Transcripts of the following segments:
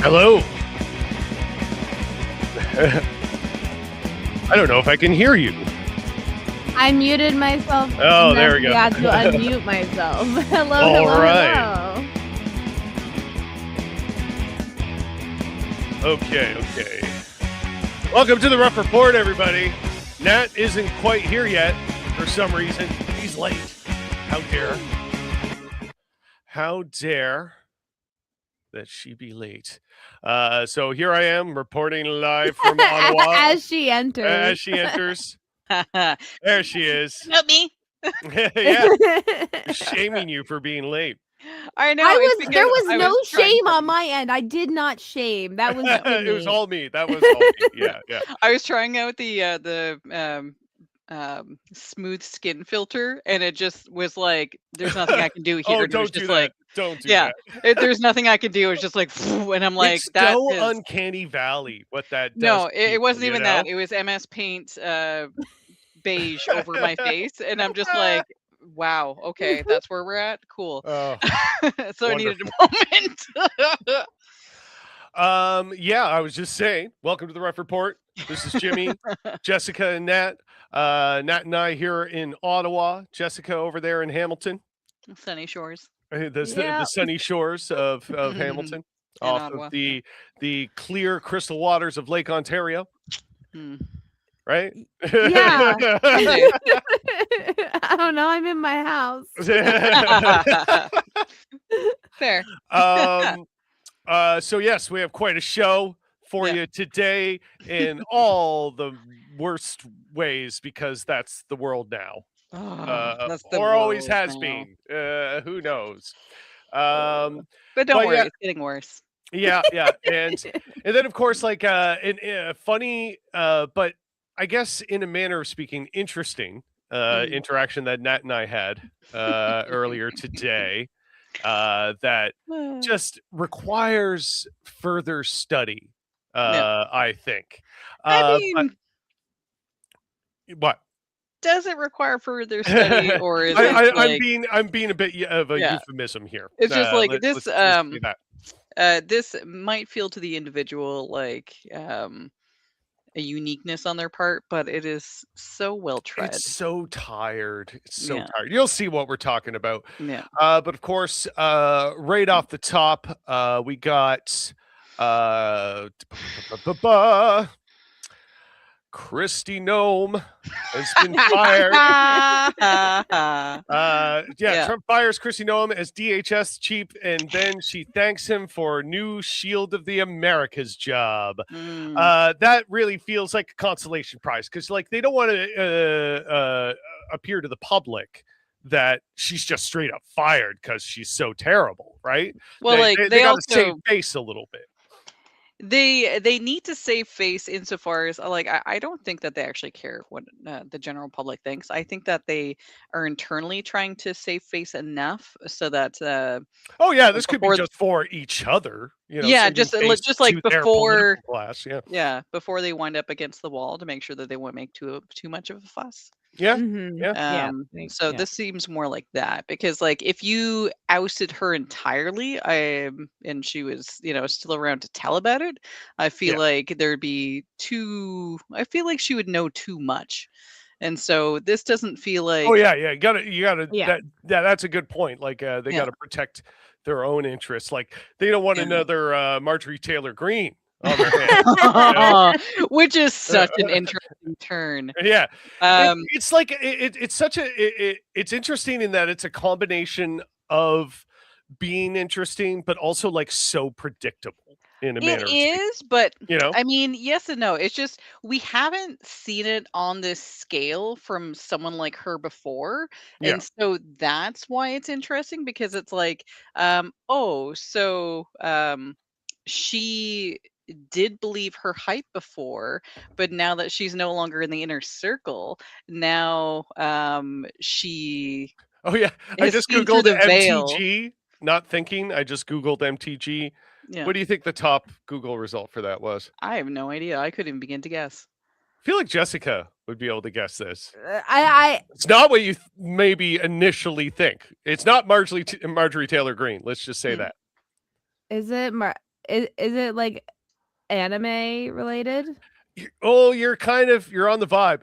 Hello. I don't know if I can hear you. I muted myself. Oh, there we go. I had to unmute myself. Hello, All hello, right. hello. Okay. Welcome to the Rough Report, everybody. Nat isn't quite here yet for some reason. He's late. How dare that she be late. So here I am reporting live from Ottawa. As she enters. There she is. Not me. Yeah. Shaming you for being late. I know. There was no shame on my end. I did not shame. That was It was all me. That was all me. Yeah. I was trying out the smooth skin filter, and it just was like, there's nothing I can do here. Oh, And it was don't do just that. like, Don't do yeah, that. there's nothing I can do. It's just like, and I'm like, it's that so is uncanny valley what that does. no, to it people, wasn't even that. know? It was MS Paint beige over my face, and I'm just like, wow, okay, that's where we're at. Cool. Oh, So I needed a moment. Yeah, I was just saying, welcome to the Rough Report. This is Jimmy, Jessica, and Nat. Nat and I here in Ottawa. Jessica over there in Hamilton. Sunny shores. The sunny shores of Hamilton, off Ottawa, of the clear crystal waters of Lake Ontario. Right? Yeah. I don't know. I'm in my house. Fair. So yes, we have quite a show for you today in all the worst ways, because that's the world now. That's the or always world has now. been. Who knows? But don't worry, it's getting worse. Yeah. And then of course, like funny, but I guess in a manner of speaking, interesting interaction that Nat and I had earlier today. That just requires further study, I think. I mean, what does it require further study, or is it I'm being a bit of a euphemism here. It's just like this. Let's do that. This might feel to the individual like a uniqueness on their part, but it is so well tread. It's so tired. Tired. You'll see what we're talking about. Yeah. But of course, right off the top, we got Kristi Noem has been fired. Trump fires Kristi Noem as DHS chief, and then she thanks him for new Shield of the Americas job. That really feels like a consolation prize, because like they don't want to appear to the public that she's just straight up fired because she's so terrible, right? Well, they got to save face a little bit. they need to save face insofar as like I don't think that they actually care what the general public thinks. I think that they are internally trying to save face enough so that Oh yeah, this could be before just for each other, yeah, saving face just to like their before political class. Yeah, before they wind up against the wall to make sure that they won't make too much of a fuss. yeah, yeah. Yeah. So Yeah. this seems more like that because like if you ousted her entirely, and she was, still around to tell about it, I feel Yeah. like there'd be I feel like she would know too much. And so this doesn't feel Oh like yeah, yeah. You gotta. Yeah. That's a good point. Like they yeah. gotta protect their own interests. Like they don't want Yeah. another Marjorie Taylor Greene on their hands. Which is such an interesting turn. Yeah, Um it's like it's such a it's interesting in that it's a combination of being interesting, but also like so predictable in a It manner of speaking. is, but You know? I mean, yes and no. It's just we haven't seen it on this scale from someone like her before. Yeah. And so that's why it's interesting because it's like, oh, so she did believe her hype before, but now that she's no longer in the inner circle, now she Oh yeah. I has just seen through googled the veil. MTG. Not thinking. I just googled MTG. Yeah. What do you think the top Google result for that was? I have no idea. I couldn't even begin to guess. I feel like Jessica would be able to guess this. I It's not what you maybe initially think. It's not Marjorie Taylor Greene. Let's just say Hmm. that. is it is it like anime related? You're on the vibe.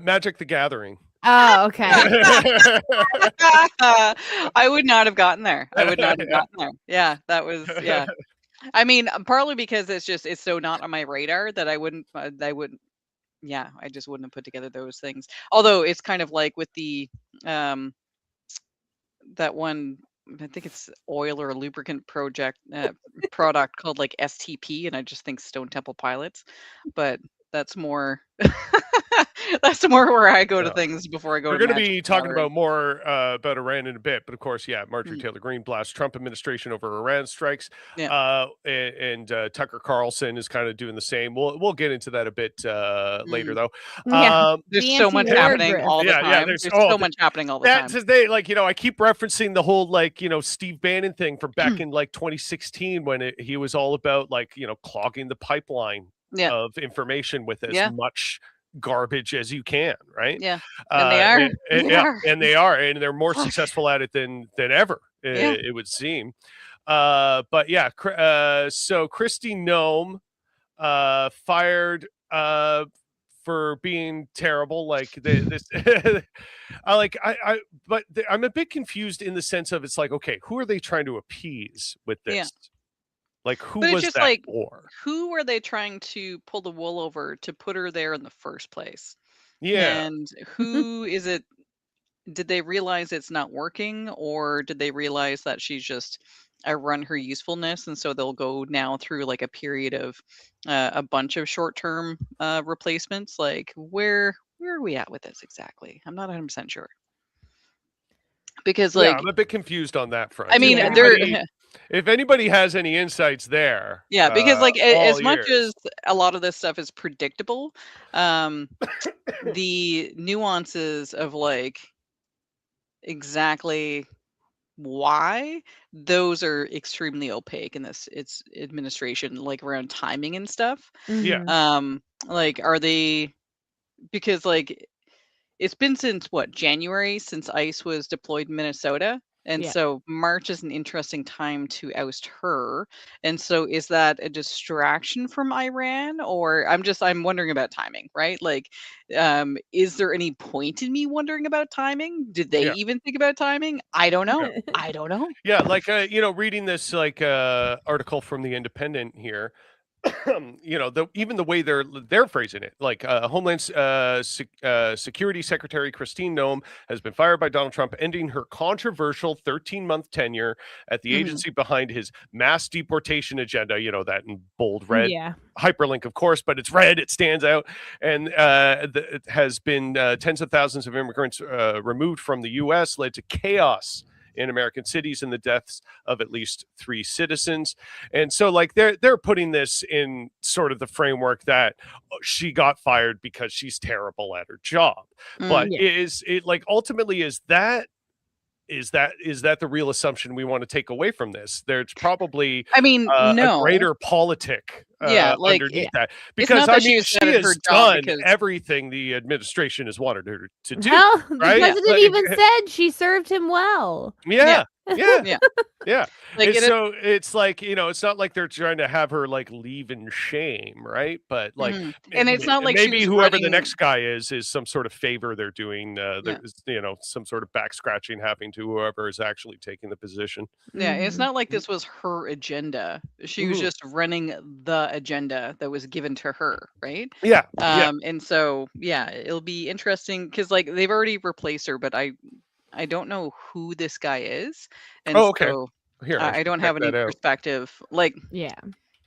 Magic the Gathering. Oh, okay. I would not have gotten there. I would not have gotten there. Yeah, that was yeah. I mean, partly because it's so not on my radar that yeah, I just wouldn't have put together those things. Although it's kind of like with the that one, I think it's oil or lubricant product called like STP, and I just think Stone Temple Pilots, but that's more that's more where I go to Yeah. things before I go We're to going to Magic be the talking Gathering. about more about Iran in a bit, but of course, yeah, Marjorie Mm. Taylor Greene blasts Trump administration over Iran strikes, Yeah. and Tucker Carlson is kind of doing the same. We'll get into that a bit later, Mm. though. Yeah. There's The so much anti-war happening grift. all the Yeah, yeah. time. There's There's oh, so much happening all the that time. today, like I keep referencing the whole like Steve Bannon thing from back in like 2016 when he was all about like clogging the pipeline Yeah. of information with as Yeah. much garbage as you can, right? Yeah. And they are. They Yeah, are. and they are, and they're more Fuck. successful at it than ever. Yeah. It would seem. But yeah, so Kristi Noem fired for being terrible. Like this, I'm a bit confused in the sense of it's like, okay, who are they trying to appease with this? Yeah. Like, who But it's was just that like, for? who were they trying to pull the wool over to put her there in the first place? Yeah, And who is it? Did they realize it's not working, or did they realize that she's just run her usefulness, and so they'll go now through like a period of a bunch of short-term replacements? Like, where are we at with this exactly? I'm not 100% sure because yeah, like I'm a bit confused on that front. I mean Yeah. If anybody has any insights there, yeah, because like all as much ears. as a lot of this stuff is predictable, the nuances of like exactly why those are extremely opaque in this its administration, like around timing and stuff. Yeah. Mhm. Like are they, because like it's been since what, January since ICE was deployed in Minnesota. And Yeah. so March is an interesting time to oust her. And so is that a distraction from Iran, or I'm wondering about timing, right? Like is there any point in me wondering about timing? Did they Yeah. even think about timing? I don't know. I don't know. Yeah, like reading this like article from the Independent here, even the way they're phrasing it, like Homeland Security Secretary Christine Noem has been fired by Donald Trump, ending her controversial 13-month tenure at the Mhm. agency behind his mass deportation agenda. That in bold red. Yeah. Hyperlink, of course, but it's red. It stands out, and it has been tens of thousands of immigrants removed from the U.S., led to chaos in American cities and the deaths of at least 3 citizens. And so like they're putting this in sort of the framework that she got fired because she's terrible at her job. But Yeah. is it like ultimately is that the real assumption we want to take away from this? There's probably I mean, a no. greater politic Yeah, like, underneath that. it's Because not I that she mean, was she bad at her has job done because everything the administration has wanted her to do, Hell, the right? president Like, even said she served him well. yeah, yeah, Yeah. yeah. Like, And it so it's like, it's not like they're trying to have her like leave in shame, right? But like Mhm. And it's not like she maybe was whoever the running next guy is some sort of favor they're doing. Yeah. There's some sort of back scratching happening to whoever is actually taking the position. Yeah, it's Mhm. not like this was her agenda. She was Mhm. just running the agenda that was given to her, right? Yeah, yeah. And so yeah, it'll be interesting because like they've already replaced her, but I don't know who this guy is, and Oh, okay. so Here, I I should don't check have any that out. perspective. Like, Yeah.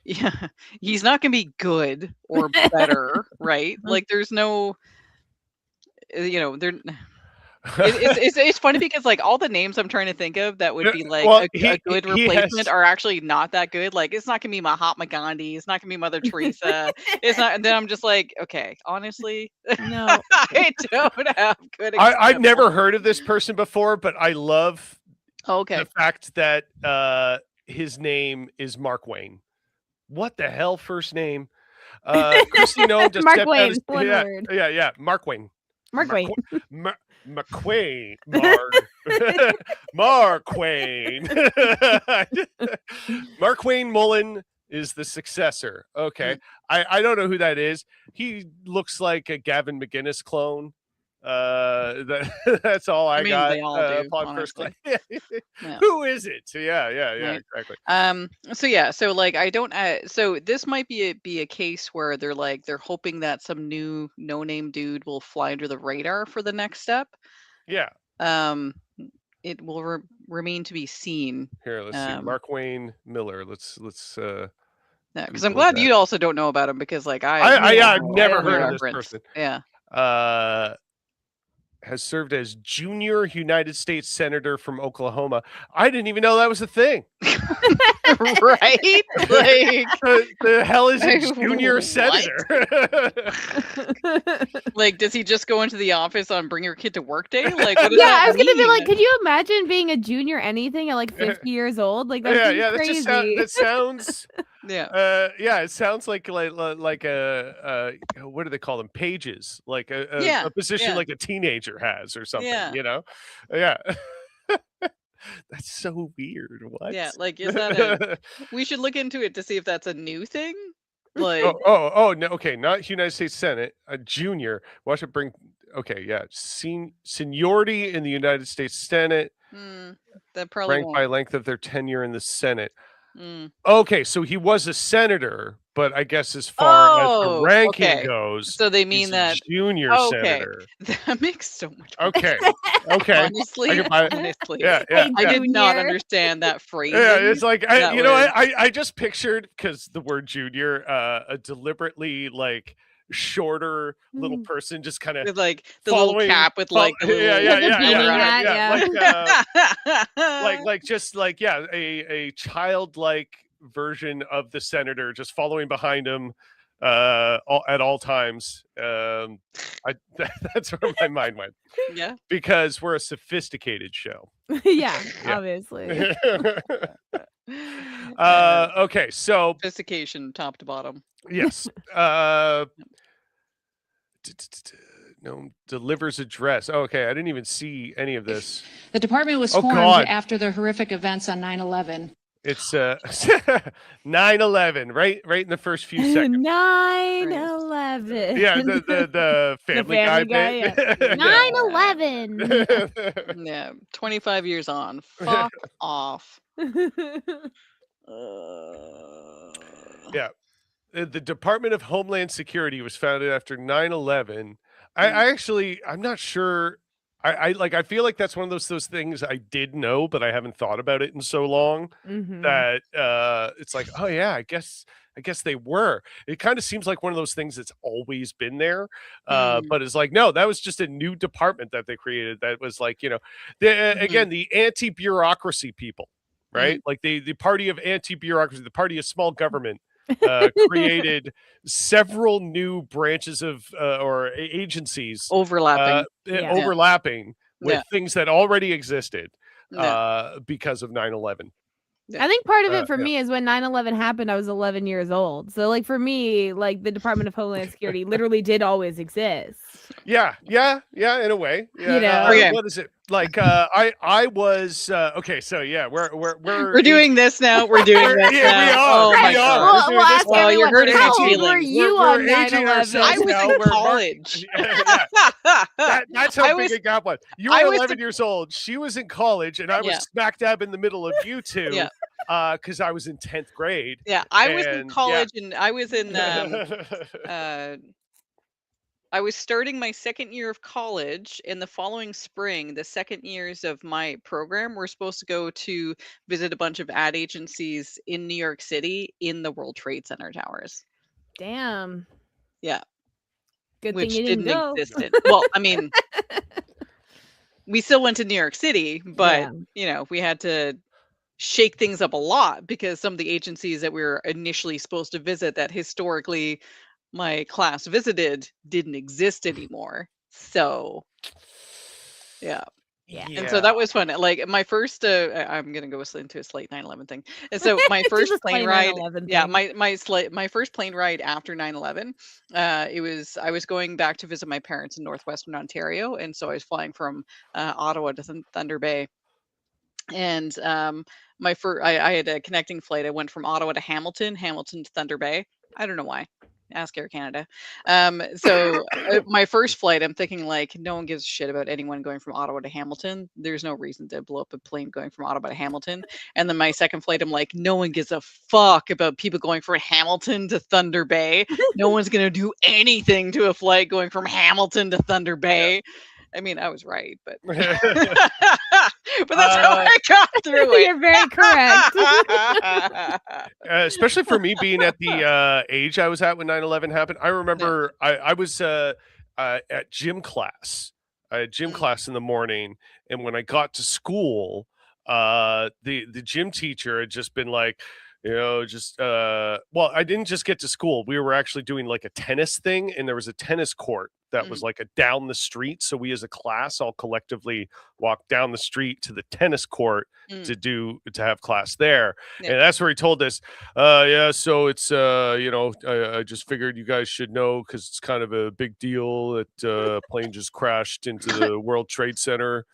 yeah, he's not gonna be good or better, right? Like, there's no, there. It's funny because like all the names I'm trying to think of that would be like Well, a good he replacement has are actually not that good. Like it's not gonna be Mahatma Gandhi. It's not gonna be Mother Teresa. It's not. And then I'm just like, okay, honestly, No. I don't have good I've never examples. heard of this person before, but I love Okay. the fact that his name is Mark Wayne. What the hell first name? Christy Nome just Mark stepped out Wayne, as one word. yeah, Mark Wayne. Mark Wayne. McQuain, Mark Wayne. Mark Wayne Mullen is the successor. Okay. I don't know who that is. He looks like a Gavin McGinnis clone. That's all I I mean, got they all do, upon first honestly. glance. Yeah. Who is it? Yeah, Right. exactly. So yeah, so like I don't so this might be a case where they're hoping that some new no-name dude will fly under the radar for the next step. Yeah. Um it will remain to be seen. Here, let's see. Mark Wayne Miller. Let's Yeah, because I'm Google glad that. you also don't know about him because like I've no never frame heard of of this reference. person. Yeah. Has served as junior United States Senator from Oklahoma. I didn't even know that was a thing. Right? Like the hell is a What? junior senator? Like, does he just go into the office on Bring Your Kid to Work Day? Like, what does Yeah, that I was gonna be mean? like, could you imagine being a junior anything at like 50 years old? Like that's yeah, crazy. that sounds Yeah. yeah, it sounds like a what do they call them? Pages, like a position Yeah. like a teenager has or something, Yeah. Yeah. That's so weird. What? Yeah, like, is that we should look into it to see if that's a new thing? Like, oh, no, okay, not United States Senate, a junior. Watch it bring. Okay, yeah, seniority in the United States Senate, that probably ranked by won't. length of their tenure in the Senate. Mm. Okay, so he was a senator, but I guess as far as the ranking okay. goes, So they he's mean a that junior okay. senator. That makes so much more Okay, sense. okay, Honestly, I can buy it. honestly. Yeah, I did not Junior. understand that phrasing. Yeah, it's like that was I just pictured because the word junior, a deliberately like shorter little person just kind of with like the little following. cap with like the little The beanie hat, yeah. Like just like a childlike version of the senator just following behind him at all times. That's where my mind went Yeah. because we're a sophisticated show. yeah, Yeah. obviously. Okay, so Sophistication top to bottom. yes. No, delivers address. Oh, okay, I didn't even see any of this. The department was Oh, formed God. after the horrific events on 9/11. It's 9/11, right in the first few seconds. 9/11. Yeah, the Family Guy bit. Yeah. 9/11. Yeah. 25 years on. Fuck off. Yeah. The Department of Homeland Security was founded after 9/11. I'm not sure. I feel like that's one of those things I did know, but I haven't thought about it in so long that it's like, oh yeah, I guess they were. It kind of seems like one of those things that's always been there. But it's like, no, that was just a new department that they created that was like, again, the anti-bureaucracy people, right? Like the party of anti-bureaucracy, the party of small government. Created several new branches of or agencies overlapping with things that already existed because of 9/11. I think part of it for me is when 9/11 happened, I was 11 years old. So like for me, like the Department of Homeland Security literally did always exist. Yeah, in a way. Yeah. What is it? Like I was okay, so yeah, we're doing this now. We're doing this now. We are. Oh my God. We'll ask well, you're hurting my how old feelings. were you on 9/11? I was in college. That's how big it got was. You were 11 years old. She was in college, and I was smack dab in the middle of you two. Because I was in 10th grade. Yeah, I was in college, and I was in I was starting my second year of college. In the following spring, the second years of my program, we're supposed to go to visit a bunch of ad agencies in New York City in the World Trade Center towers. Damn. Yeah. Good which thing you didn't go. exist. Well, I mean, we still went to New York City, but we had to shake things up a lot because some of the agencies that we were initially supposed to visit that historically my class visited didn't exist anymore. So yeah. And so that was fun. Like my first I'm gonna go into a slight 9/11 thing. And so my first plane ride, my first plane ride after 9/11, I was going back to visit my parents in northwestern Ontario, and so I was flying from Ottawa to Thunder Bay. And I had a connecting flight. I went from Ottawa to Hamilton to Thunder Bay. I don't know why. Ask Air Canada. So my first flight, I'm thinking like, no one gives a shit about anyone going from Ottawa to Hamilton. There's no reason to blow up a plane going from Ottawa to Hamilton. And then my second flight, I'm like, no one gives a fuck about people going from Hamilton to Thunder Bay. No one's gonna do anything to a flight going from Hamilton to Thunder Bay. I mean, I was right, but but that's how I got through it. You're very correct. Especially for me being at the age I was at when 9/11 happened. I remember I was at gym class. I had gym class in the morning, and when I got to school, the gym teacher had just been like, well, I didn't just get to school. We were actually doing like a tennis thing, and there was a tennis court that was like a down the street. So we as a class all collectively walked down the street to the tennis court to have class there. And that's where he told us, so it's I just figured you guys should know because it's kind of a big deal that a plane just crashed into the World Trade Center.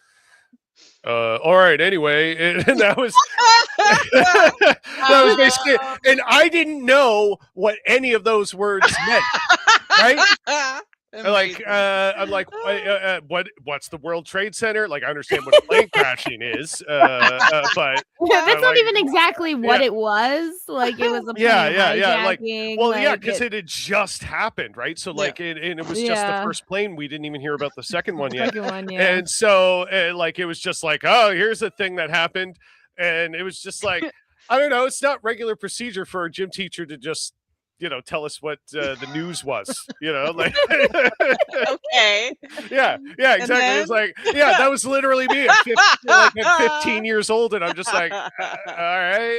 All right, anyway, and that was that was basically, and I didn't know what any of those words meant, right? Like I'm like, what's the World Trade Center? Like I understand what plane crashing is, but that's not even exactly what it was. Like it was a plane hijacking. Like, because it had just happened, right? So like, and it was just the first plane. We didn't even hear about the second one yet. And so like it was just like, oh, here's a thing that happened, and it was just like, I don't know. It's not regular procedure for a gym teacher to just tell us what the news was, like okay. Yeah, exactly. It's like, that was literally me at 15 years old, and I'm just like, all right.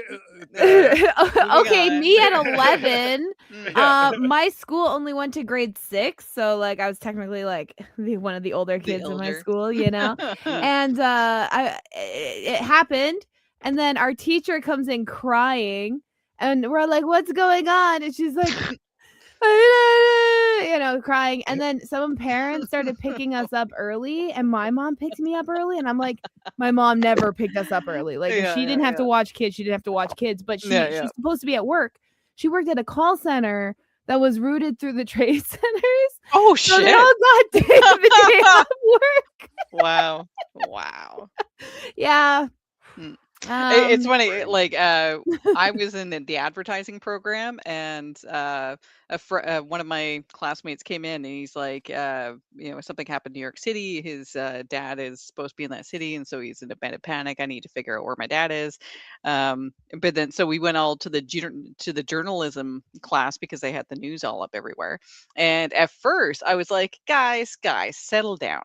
Okay, me at 11. My school only went to grade 6, so like I was technically like one of the older kids in my school, and it happened, and then our teacher comes in crying. And we're like, what's going on? And she's like, crying. And then some parents started picking us up early, and my mom picked me up early. And I'm like, my mom never picked us up early. Like if she didn't have to watch kids, she didn't have to watch kids. But she's supposed to be at work. She worked at a call center that was routed through the trade centers. Oh shit! So they all got the day off work. Wow. Yeah. It's funny, like I was in the advertising program, and one of my classmates came in, and he's like, something happened in New York City. His dad is supposed to be in that city, and so he's in a bit of panic. I need to figure out where my dad is. But then, so we went all to the journalism class because they had the news all up everywhere. And at first, I was like, guys, settle down.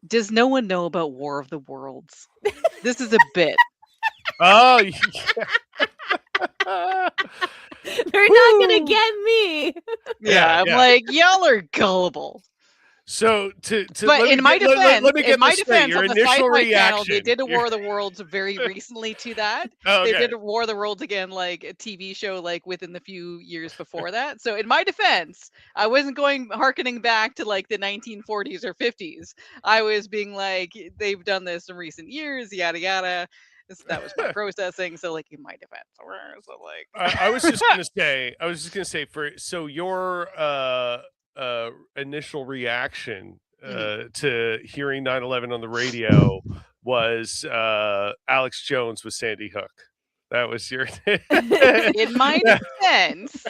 Does no one know about War of the Worlds? This is a bit. Oh, yeah. They're not gonna get me. Yeah, I'm like, y'all are gullible. So but in my defense, let me get in my this straight. defense, Your on the initial Sci-Fi Channel, reaction. they did a War of the Worlds very recently to that. Okay. They did a War of the Worlds again, like a TV show, like within the few years before that. So in my defense, I wasn't harkening back to like the 1940s or 50s. I was being like, they've done this in recent years, yada yada. That was my processing. So like in my defense, so like I was just gonna say so your initial reaction to hearing 9/11 on the radio was Alex Jones with Sandy Hook. That was your in my defense.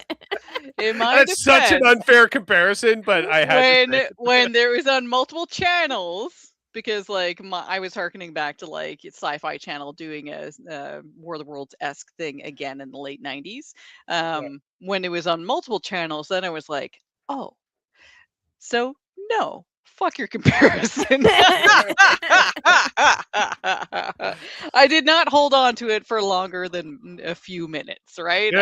That's such an unfair comparison, but I had when there was on multiple channels, because like I was harkening back to like Sci-Fi Channel doing a War of the Worlds-esque thing again in the late 90s. When it was on multiple channels, then I was like, oh, so no, fuck your comparison. I did not hold on to it for longer than a few minutes, right?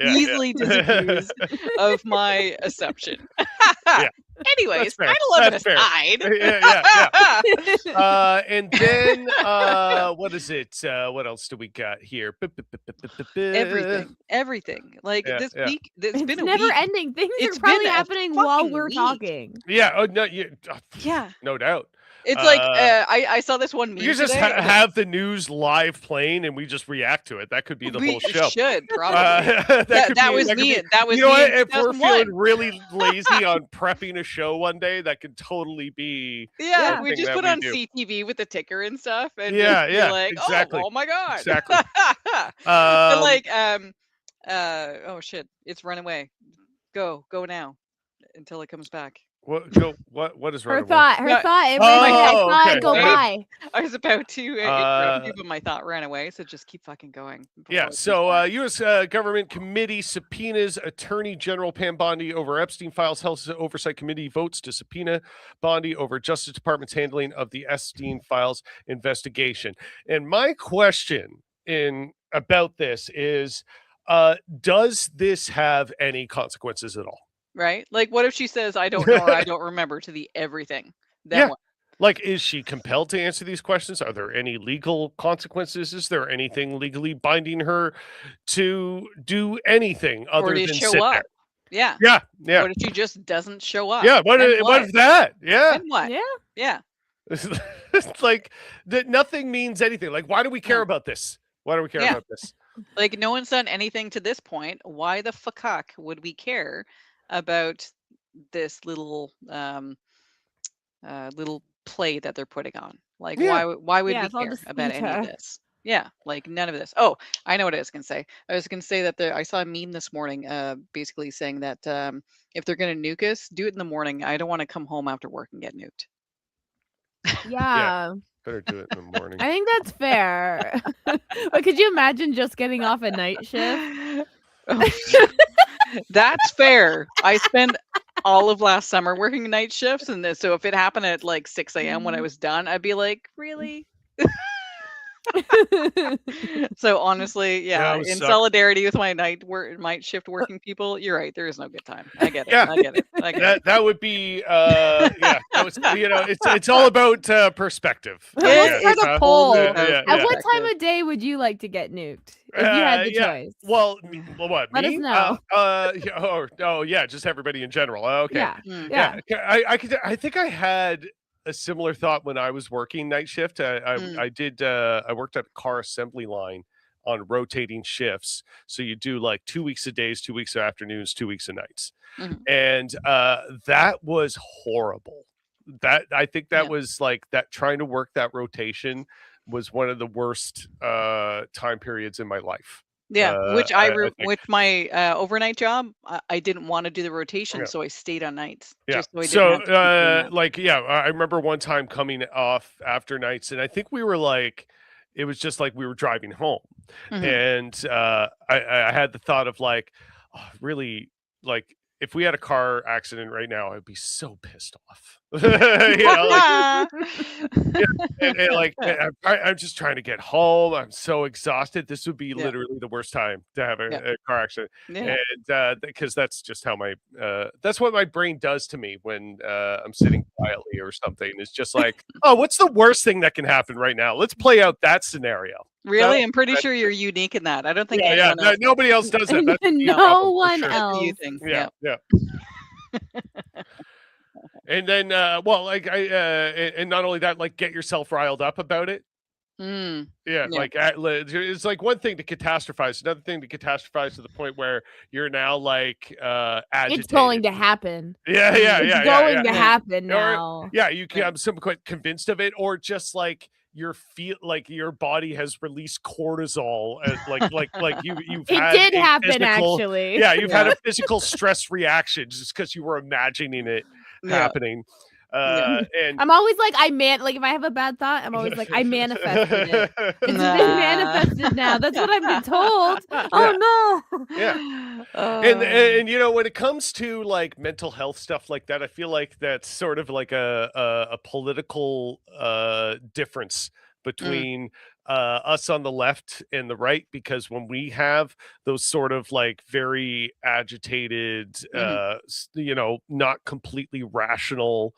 Easily disabused of my assumption. Anyways, 9/11 aside. And then what is it? What else do we got here? Everything. Like this week, it's been a never week. ending. Things are probably happening while we're talking. Yeah. Oh no. Yeah. No doubt. It's like I saw this one meme. You just have the news live playing, and we just react to it. That could be the whole show. Should probably. That was me. That was you know me. What? If we're feeling really lazy on prepping a show one day, that could totally be. Yeah, we just put on CTV with the ticker and stuff, and like, exactly. Oh my god, exactly. But like, oh shit, it's run away. Go now until it comes back. What is her thought? Her thought. In my head, I saw it go by. I was about to interrupt you, but my thought ran away. So just keep fucking going. Yeah. So, U.S. government committee subpoenas Attorney General Pam Bondi over Epstein files. House Oversight Committee votes to subpoena Bondi over Justice Department's handling of the Epstein files investigation. And my question about this is, does this have any consequences at all? Right? Like, what if she says, I don't know, or I don't remember to the everything? Then what? Like, is she compelled to answer these questions? Are there any legal consequences? Is there anything legally binding her to do anything other than sit there? Yeah. Yeah. What if she just doesn't show up? Yeah. What if that? Yeah. And what? Yeah. It's like that. Nothing means anything. Like, why do we care about this? Why do we care about this? Like, no one's done anything to this point. Why the fuck would we care about this little little play that they're putting on? Like, why would we care about any of this? Yeah, like none of this. Oh, I know what I was gonna say. I was gonna say that I saw a meme this morning, basically saying that if they're gonna nuke us, do it in the morning. I don't want to come home after work and get nuked. Yeah. Better do it in the morning. I think that's fair. But could you imagine just getting off a night shift? That's fair. I spent all of last summer working night shifts, and so if it happened at like 6 a.m. when I was done, I'd be like, really? So honestly, in solidarity with my night shift working people, you're right. There is no good time. I get it. I get it. That would be that was, it's all about perspective. Let's start a poll. At what time of day would you like to get nuked if you had the choice? Well, what? Let us know. Just everybody in general. Okay. Yeah. I think I had a similar thought when I was working night shift. I worked at a car assembly line on rotating shifts. So you do like 2 weeks of days, 2 weeks of afternoons, 2 weeks of nights. And that was horrible. I think that was like that, trying to work that rotation was one of the worst time periods in my life. Yeah, which I think. which my overnight job, I didn't want to do the rotation, Yeah. so I stayed on nights Yeah. just so I didn't So, have to keep doing that. like, yeah, I remember one time coming off after nights, and I think we were like, it was just like we were driving home, Mhm. and I had the thought of like, oh, really, like, if we had a car accident right now, I'd be so pissed off. You know, like, yeah, and like, I'm just trying to get home. I'm so exhausted. This would be Yeah, literally the worst time to have yeah, a car accident, yeah. and because that's just how my that's what my brain does to me when I'm sitting quietly or something. It's just like, oh, what's the worst thing that can happen right now? Let's play out that scenario. That'll Really? I'm pretty prevent sure you're it. unique in that. I don't think Yeah, yeah. anyone else does. Nobody else does that. That's a me No, No problem for one sure. that's a you else. thing. Yeah, Yeah. yeah. And then, well, like and not only that, like get yourself riled up about it. Mm. Yeah, Yeah. like it's like one thing to catastrophize, another thing to catastrophize to the point where you're now like It's going agitated. to happen. Yeah, yeah, It's yeah, yeah, going yeah. to Yeah. happen Or now. yeah, you can Yeah. I'm somewhat convinced of it, or just like your feel like your body has released cortisol, like you've It had did a happen, physical actually. yeah, you've had Yeah. a physical stress reaction just because you were imagining it Yeah. happening. Yeah. And I'm always like, like if I have a bad thought, I'm always like, I manifested it. It's been manifested now. That's what I've been told. Yeah. Oh no. Yeah. Oh. And you know, when it comes to like mental health stuff like that, I feel like that's sort of like a political difference Mm. between us on the left and the right, because when we have those sort of like very agitated Mhm. you know, not completely rational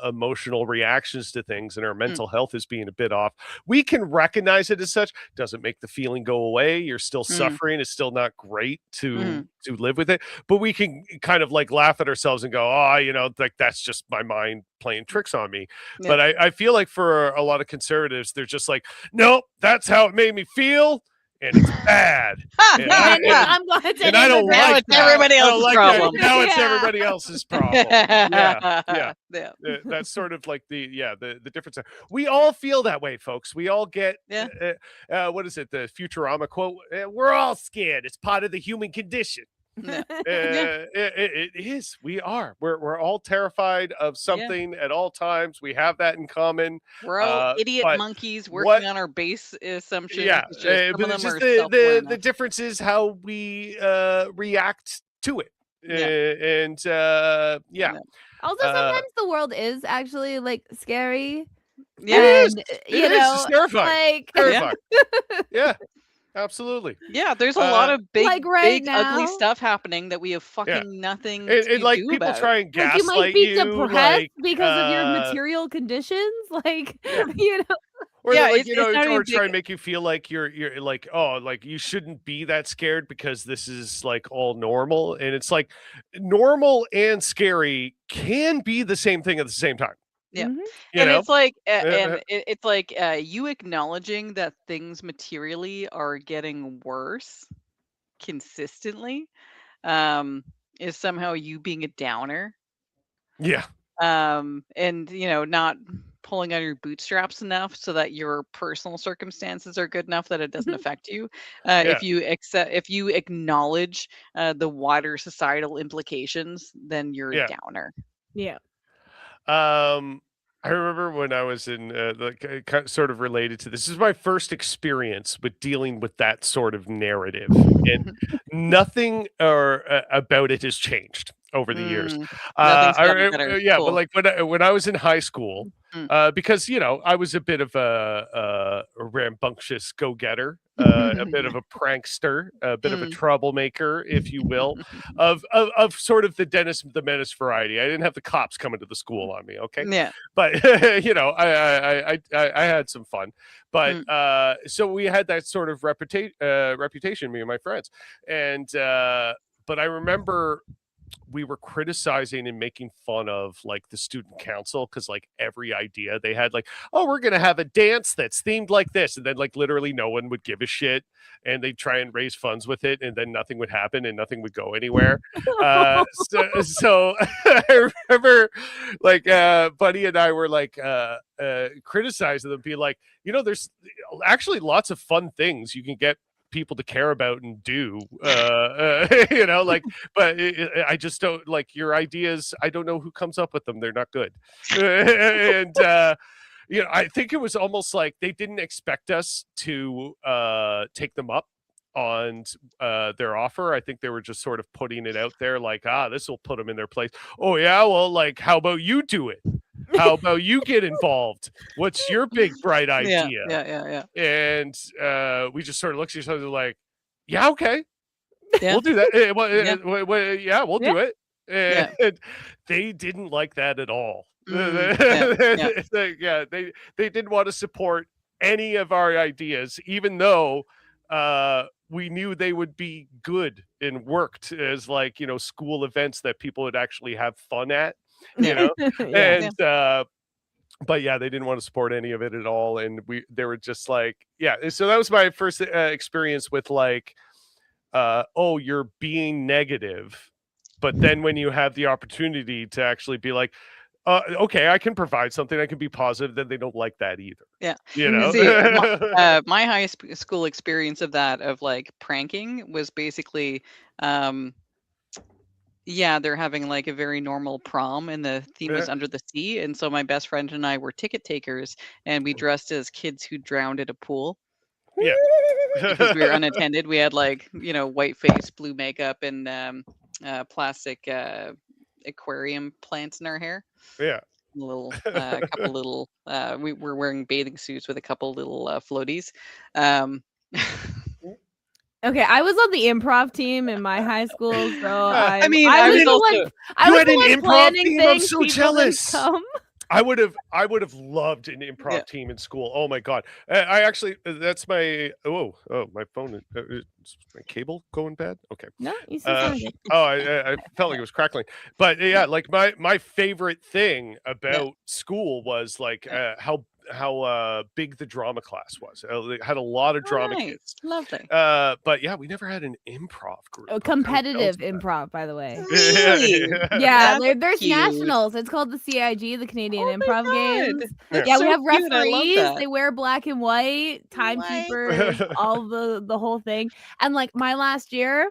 emotional reactions to things, and our Mm. mental health is being a bit off, we can recognize it as such. Doesn't make the feeling go away. You're still Mm. suffering. It's still not great Mhm. to live with it, but we can kind of like laugh at ourselves and go, oh, you know, like that's just my mind playing tricks on me. Yeah. But I feel like for a lot of conservatives, they're just like, nope, that's how it made me feel, and it's bad. And I, And I'm going to and I don't Now like it's that. everybody I don't else's like problem. that. Now it's Yeah. everybody else's problem. Yeah, yeah. Yeah. That's sort of like the difference. We all feel that way, folks. We all get Yeah. what is it? The Futurama quote: "We're all scared. It's part of the human condition." Yeah. Yeah. It is. We are. We're all terrified of Yeah. something at all times. We have that in common. We're all idiot But monkeys what? working on our base assumptions. Yeah, It's just some but of it's them just are the self-awareness. difference is how we react to it. Yeah. And yeah. Yeah. Also, sometimes the world is actually like scary. Yeah. It is. And It you is. It's know, terrifying. like Yeah. Terrifying. Yeah, absolutely. Yeah, there's a lot of big, like right big, ugly now, stuff happening that we have Yeah. fucking nothing And to like do people about. try and like you might gaslight be you, depressed like because of your material conditions. Like, yeah. you know, Or Yeah, like, it's you know, not or even try big. and make you feel like you're like, oh, like you shouldn't be that scared because this is like all normal. And it's like normal and scary can be the same thing at the same time. Yeah. Mhm. You And know? it's like, Uh, it's like you acknowledging that things materially are getting worse consistently, um, is somehow you being a downer. yeah. And not pulling on your bootstraps enough so that your personal circumstances are good enough that it doesn't affect you. Yeah. If you acknowledge the wider societal implications, then you're a Yeah. downer. Yeah. I remember when I was in sort of related to this is my first experience with dealing with that sort of narrative, and nothing about it has changed over the years. Nothing's gotten better. Yeah, but Cool. like when I was in high school, Mm. because I was a bit of a rambunctious go-getter, a bit of a prankster, a bit of a Mm. troublemaker, if you will, of sort of the Dennis the Menace variety. I didn't have the cops coming to the school on me, okay? Yeah. But I had some fun. But so we had that sort of reputation, me and my friends, and but I remember we were criticizing and making fun of like the student council because like every idea they had, like, oh, we're gonna have a dance that's themed like this, and then like literally no one would give a shit, and they'd try and raise funds with it, and then nothing would happen and nothing would go anywhere. So I remember like Buddy and I were like criticizing them, being like, there's actually lots of fun things you can get people to care about and do, like, but I just don't like your ideas. I don't know who comes up with them. They're not good. And I think it was almost like they didn't expect us to take them up on their offer. I think they were just sort of putting it out there like, this will put them in their place. Oh yeah, well, like, how about you do it? How about you get involved? What's your big bright idea? Yeah. And we just sort of looked at each other like, yeah, okay, Yeah. we'll do that. We'll do it. And they didn't like that at all. They didn't want to support any of our ideas, even though we knew they would be good and worked as like, school events that people would actually have fun at. And but yeah, they didn't want to support any of it at all, and they were just like, so that was my first experience with like you're being negative, but then when you have the opportunity to actually be like, okay, I can provide something, I can be positive, then they don't like that either. See, my high school experience of that, of like pranking, was basically they're having like a very normal prom, and the theme was under the sea. And so my best friend and I were ticket takers, and we dressed as kids who drowned at a pool. Yeah. Because we were unattended. We had like, white face, blue makeup, and plastic aquarium plants in our hair. Yeah. A couple little, we were wearing bathing suits with a couple little floaties. Okay, I was on the improv team in my high school, so I had an improv team. I'm so jealous. I would have loved an improv team in school. Oh my god! I actually, that's my my phone is my cable going bad. Okay. No, you said I felt like it was crackling. But yeah, like my favorite thing about school was like how big the drama class was. It had a lot of drama kids. Lovely. But yeah, we never had an improv group. Competitive improv, by the way. Really? Yeah, there's nationals. It's called the CIG, the Canadian Improv Games. Yeah, we have referees. They wear black and white, timekeepers, all the whole thing. And like my last year,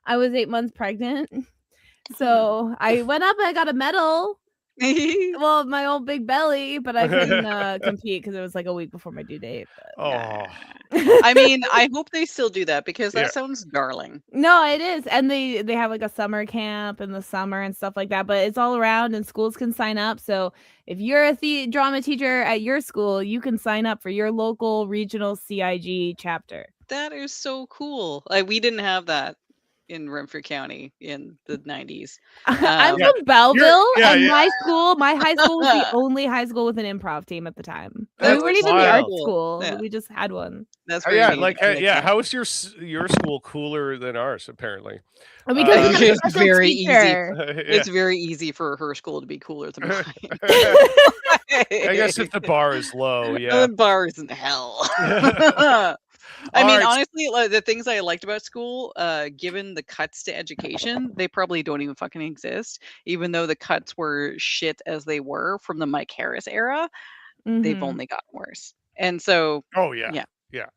I was 8 months pregnant. So I went up and I got a medal. Well, my old big belly, but I couldn't compete because it was like a week before my due date. But... I mean, I hope they still do that, because that sounds darling. No, it is. And they have like a summer camp in the summer and stuff like that, but it's all around, and schools can sign up. So if you're a drama teacher at your school, you can sign up for your local regional CIG chapter. That is so cool. We didn't have that in Renfrew County in the 90s. I'm from Belleville, and my high school was the only high school with an improv team at the time. We weren't even the art school. We just had one. That's how is your school cooler than ours? Apparently, because it's very easy. It's very easy for her school to be cooler than mine. I guess if the bar is low, the bar is in hell. Honestly, the things I liked about school, given the cuts to education, they probably don't even fucking exist. Even though the cuts were shit as they were from the Mike Harris era, they've only gotten worse. And so, yeah,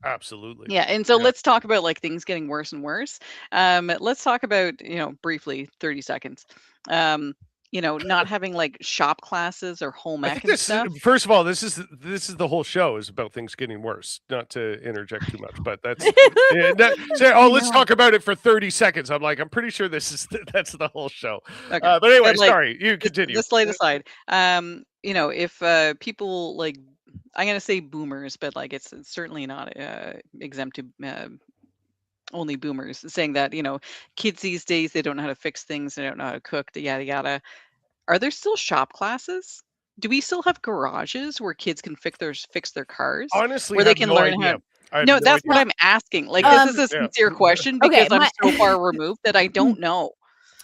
absolutely. Yeah, and so let's talk about like things getting worse and worse. Let's talk about, briefly, 30 seconds. Not having like shop classes or home ec and stuff. First of all, this is the whole show is about things getting worse. Not to interject too much, but that's let's talk about it for 30 seconds. I'm pretty sure that's the whole show. Okay. But anyway, sorry, you continue. This light aside, if people like, I'm gonna say boomers, but like it's certainly not exempt to only boomers, saying that, kids these days, they don't know how to fix things, they don't know how to cook, yada yada. Are there still shop classes? Do we still have garages where kids can fix their cars? Honestly, where they can learn how. No, that's what I'm asking. Like, this is a sincere question, because I'm so far removed that I don't know.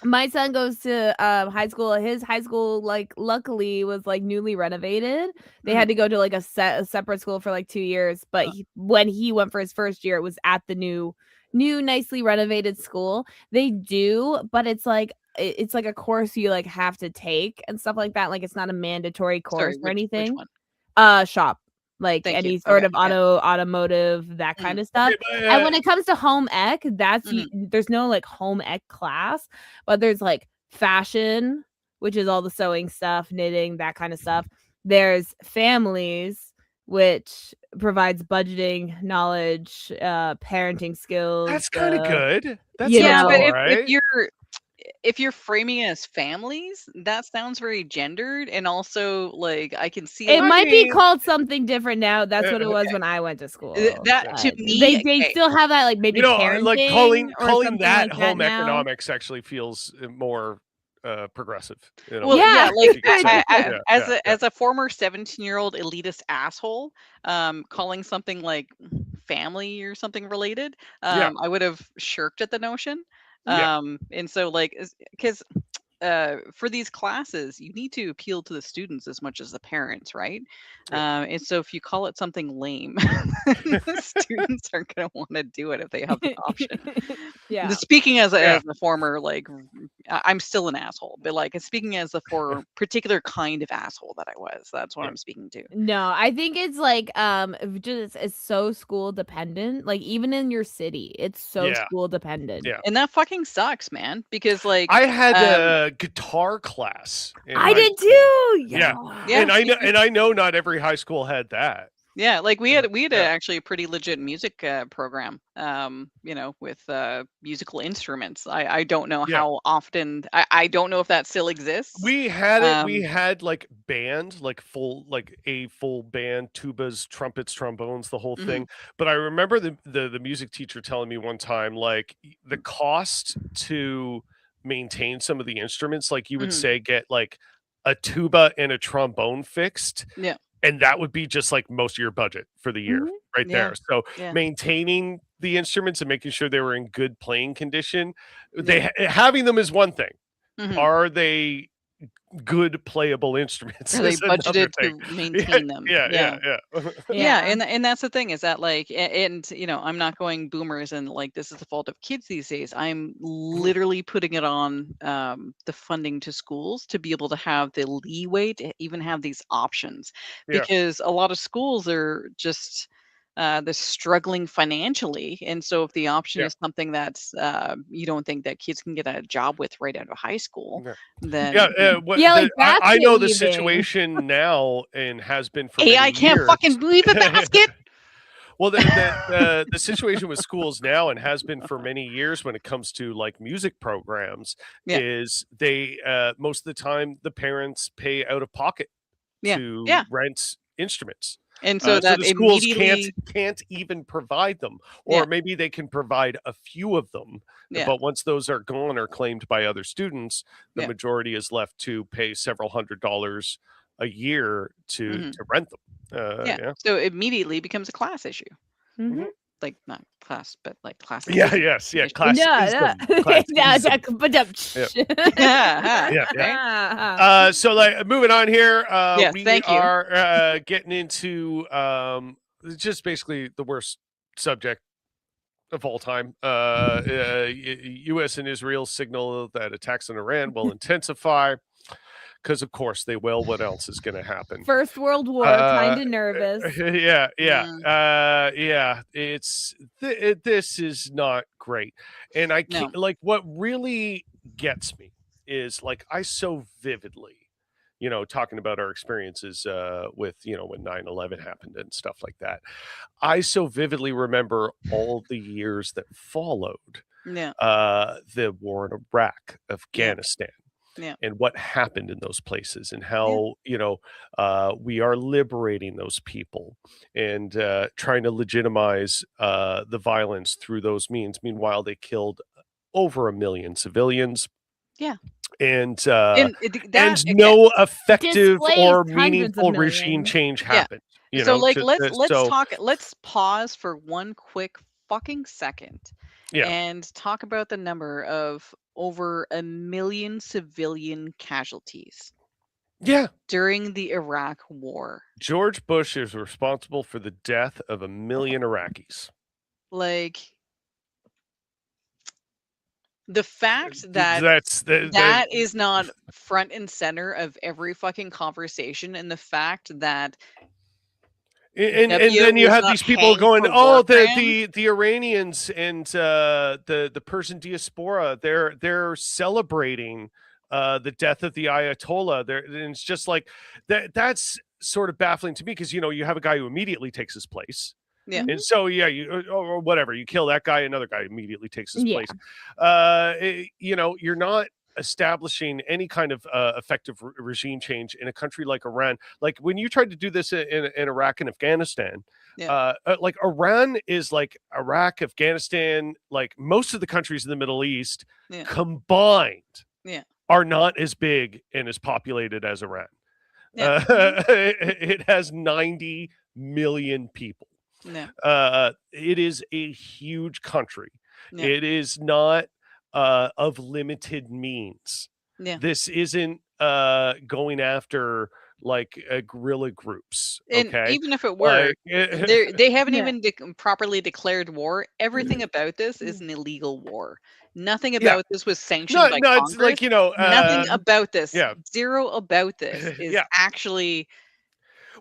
My son goes to high school. His high school, like, luckily was like newly renovated. They had to go to like a separate school for like 2 years. But when he went for his first year, it was at the new, nicely renovated school. They do, but it's like a course you like have to take and stuff like that. Like it's not a mandatory course Sorry, or which anything. one? Shop. Like Thank you. any sort Okay, of yeah. automotive, that kind of stuff. Okay, but, And when it comes to home ec, that's Mhm. there's no like home ec class, but there's like fashion, which is all the sewing stuff, knitting, that kind of stuff. There's families, which provides budgeting knowledge, parenting skills. that's kind of good. That you sounds Yeah, but know, all if right. you're framing it as families, that sounds very gendered, and also like I can see it like might be mean- called something different now. That's what it was Okay. when I went to school. That to me, They okay. still have that like maybe You know, parenting like or calling something that like home now. economics actually feels more progressive. You know, Well, Yeah. yeah, like you could say. Yeah, yeah, as a former 17-year-old elitist asshole, calling something like family or something related, Yeah. I would have shirked at the notion. Yeah. And so like because for these classes, you need to appeal to the students as much as the parents, right? And so if you call it something lame, the students aren't going to want to do it if they have the option. Yeah. Speaking as Yeah. a former, like, I'm still an asshole, but like speaking as a particular kind of asshole that I was, that's what Yeah. I'm speaking to. No, I think it's like just it's so school dependent. Like even in your city, it's so Yeah. school dependent. Yeah. And that fucking sucks, man, because like I had a guitar class. In I high did school. too. Yeah. Yeah, And me too. I know not every high school had that. Yeah, like we had Yeah. actually a pretty legit music program, you know, with musical instruments. I don't know Yeah. how often. I don't know if that still exists. We had it. We Um, had like band, like a full band, tubas, trumpets, trombones, the whole Mhm. thing. But I remember the music teacher telling me one time, like the cost to maintain some of the instruments, like you would Mhm. say, get like a tuba and a trombone fixed. Yeah. And that would be just like most of your budget for the year right Yeah. there. So Yeah. maintaining the instruments and making sure they were in good playing condition, Yeah. having them is one thing. Mhm. Are they good playable instruments? Are they Is another budgeted thing. to maintain them? Yeah. Yeah, Yeah. and that's the thing is that like and you know I'm not going boomers and like this is the fault of kids these days. I'm literally putting it on the funding to schools to be able to have the leeway to even have these options, Yeah. because a lot of schools are just they're struggling financially, and so if the option Yeah. is something that's you don't think that kids can get a job with right out of high school, Yeah. then Yeah, like I know basket the weaving. situation now and has been for AI many can't years. fucking weave a basket. Well, the situation with schools now and has been for many years when it comes to like music programs Yeah. is they most of the time the parents pay out of pocket Yeah. to Yeah. rent instruments. And so So that the schools immediately, can't even provide them, or Yeah. maybe they can provide a few of them. Yeah. But once those are gone or claimed by other students, the Yeah. majority is left to pay several $100s a year to rent them. yeah. So immediately becomes a class issue. Mhm. Like not class, but like class. Yeah, yes, yeah, issue. classism. No. Classism. Yeah. Yeah, Right? so like moving on here, Yes, we thank you. are getting into just basically the worst subject of all time. U.S. and Israel signal that attacks on Iran will intensify because, of course, they will. What else is going to happen? First World War, kind of nervous. Yeah. It's this is not great, and I No. can't like what really gets me is like I so vividly, talking about our experiences with when 9/11 happened and stuff like that. I so vividly remember all the years that followed Yeah. the war in Iraq, Afghanistan. Yeah. And what happened in those places and how, we are liberating those people and trying to legitimize the violence through those means. Meanwhile, they killed over 1 million civilians. Yeah. And that no effective Displaced or hundreds of meaningful regime millions. change Yeah. happened. So like So let's pause for one quick fucking second Yeah. and talk about the number of over 1 million civilian casualties Yeah. during the Iraq War. George Bush is responsible for the death of 1 million Iraqis. Like, the fact that That's is not front and center of every fucking conversation, and the fact that and W then you was have not these people hanged going, for oh, war crimes. the Iranians and the Persian diaspora, they're celebrating the death of the Ayatollah. And it's just like that's sort of baffling to me, because you have a guy who immediately takes his place. Yeah. And so, yeah, or whatever, you kill that guy, another guy immediately takes his place. You're not establishing any kind of effective regime change in a country like Iran. Like when you tried to do this in Iraq and Afghanistan, like Iran is like Iraq, Afghanistan, like most of the countries in the Middle East combined are not as big and as populated as Iran. It has 90 million people. It is a huge country. It is not of limited means. This isn't going after like guerrilla groups. And even if it were, they haven't even properly declared war. Everything about this is an illegal war. Nothing about this was sanctioned by Congress. It's like, nothing about this. Zero about this is actually.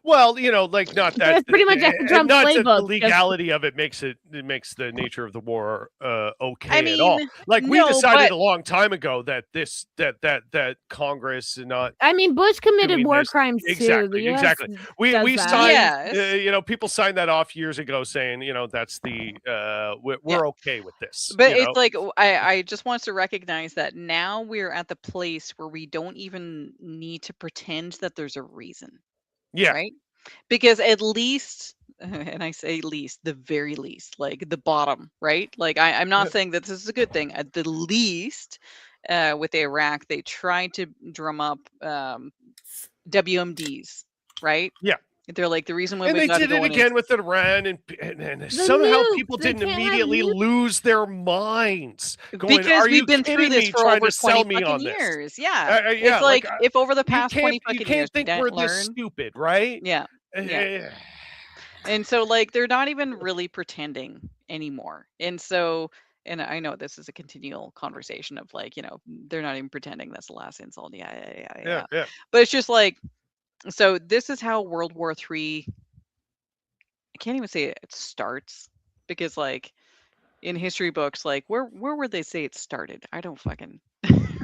Well, like not that. It's pretty much Trump's not playbook. The legality of it makes the nature of the war okay at all. Like we decided a long time ago that that Congress and not. I mean, Bush committed war crimes exactly, too. Exactly. We signed. People signed that off years ago, saying that's the we're okay with this. But it's like I just want to recognize that now we're at the place where we don't even need to pretend that there's a reason. Yeah. Right? Because at least, and I say least, the very least, like the bottom, right? Like I'm not saying that this is a good thing. At the least, with Iraq, they tried to drum up WMDs, right? Yeah. They're like the reason why they did it again with Iran, and somehow people didn't immediately lose their minds. Because we've been through this for over 20 fucking years. Yeah. It's like if over the past 20 fucking years, you can't think we're this stupid, right? Yeah. And so like they're not even really pretending anymore. And so, and I know this is a continual conversation of like, they're not even pretending that's the last insult. Yeah. But it's just like, so this is how World War III, I can't even say it starts, because like in history books, like where would they say it started? I don't fucking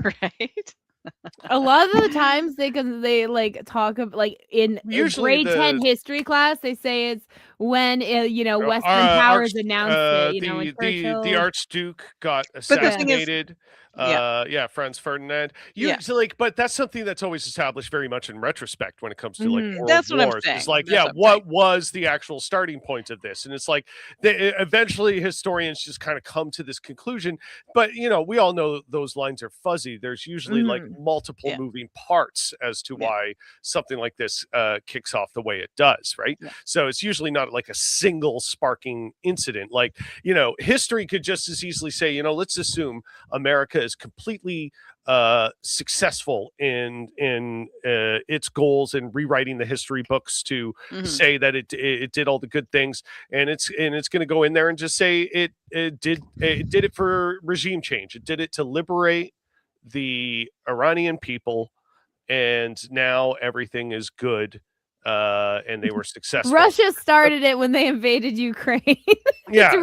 right. A lot of the times they like talk of like in grade 10 history class, they say it's when Western powers announced it. The Archduke got assassinated. Franz Ferdinand. But that's something that's always established very much in retrospect when it comes to like world that's what wars. I'm saying. It's like, what was the actual starting point of this? And it's like eventually historians just kind of come to this conclusion. But we all know those lines are fuzzy. There's usually like multiple moving parts as to why something like this kicks off the way it does, right? So it's usually not like a single sparking incident. Like, history could just as easily say, let's assume America is completely successful in its goals and rewriting the history books to say that it did all the good things, and it's going to go in there and just say it did it for regime change. It did it to liberate the Iranian people, and now everything is good. And they were successful. Russia started it when they invaded Ukraine. That's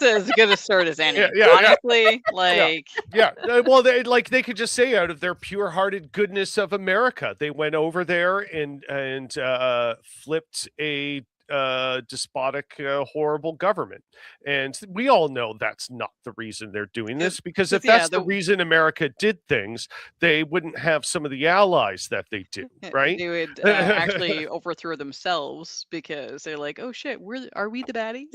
as good a start as any. Honestly, Well, they could just say out of their pure-hearted goodness of America, they went over there and flipped a despotic, horrible government. And we all know that's not the reason they're doing this, because if that's the reason America did things, they wouldn't have some of the allies that they do, right? They would actually overthrow themselves, because they're like, oh shit, are we the baddies?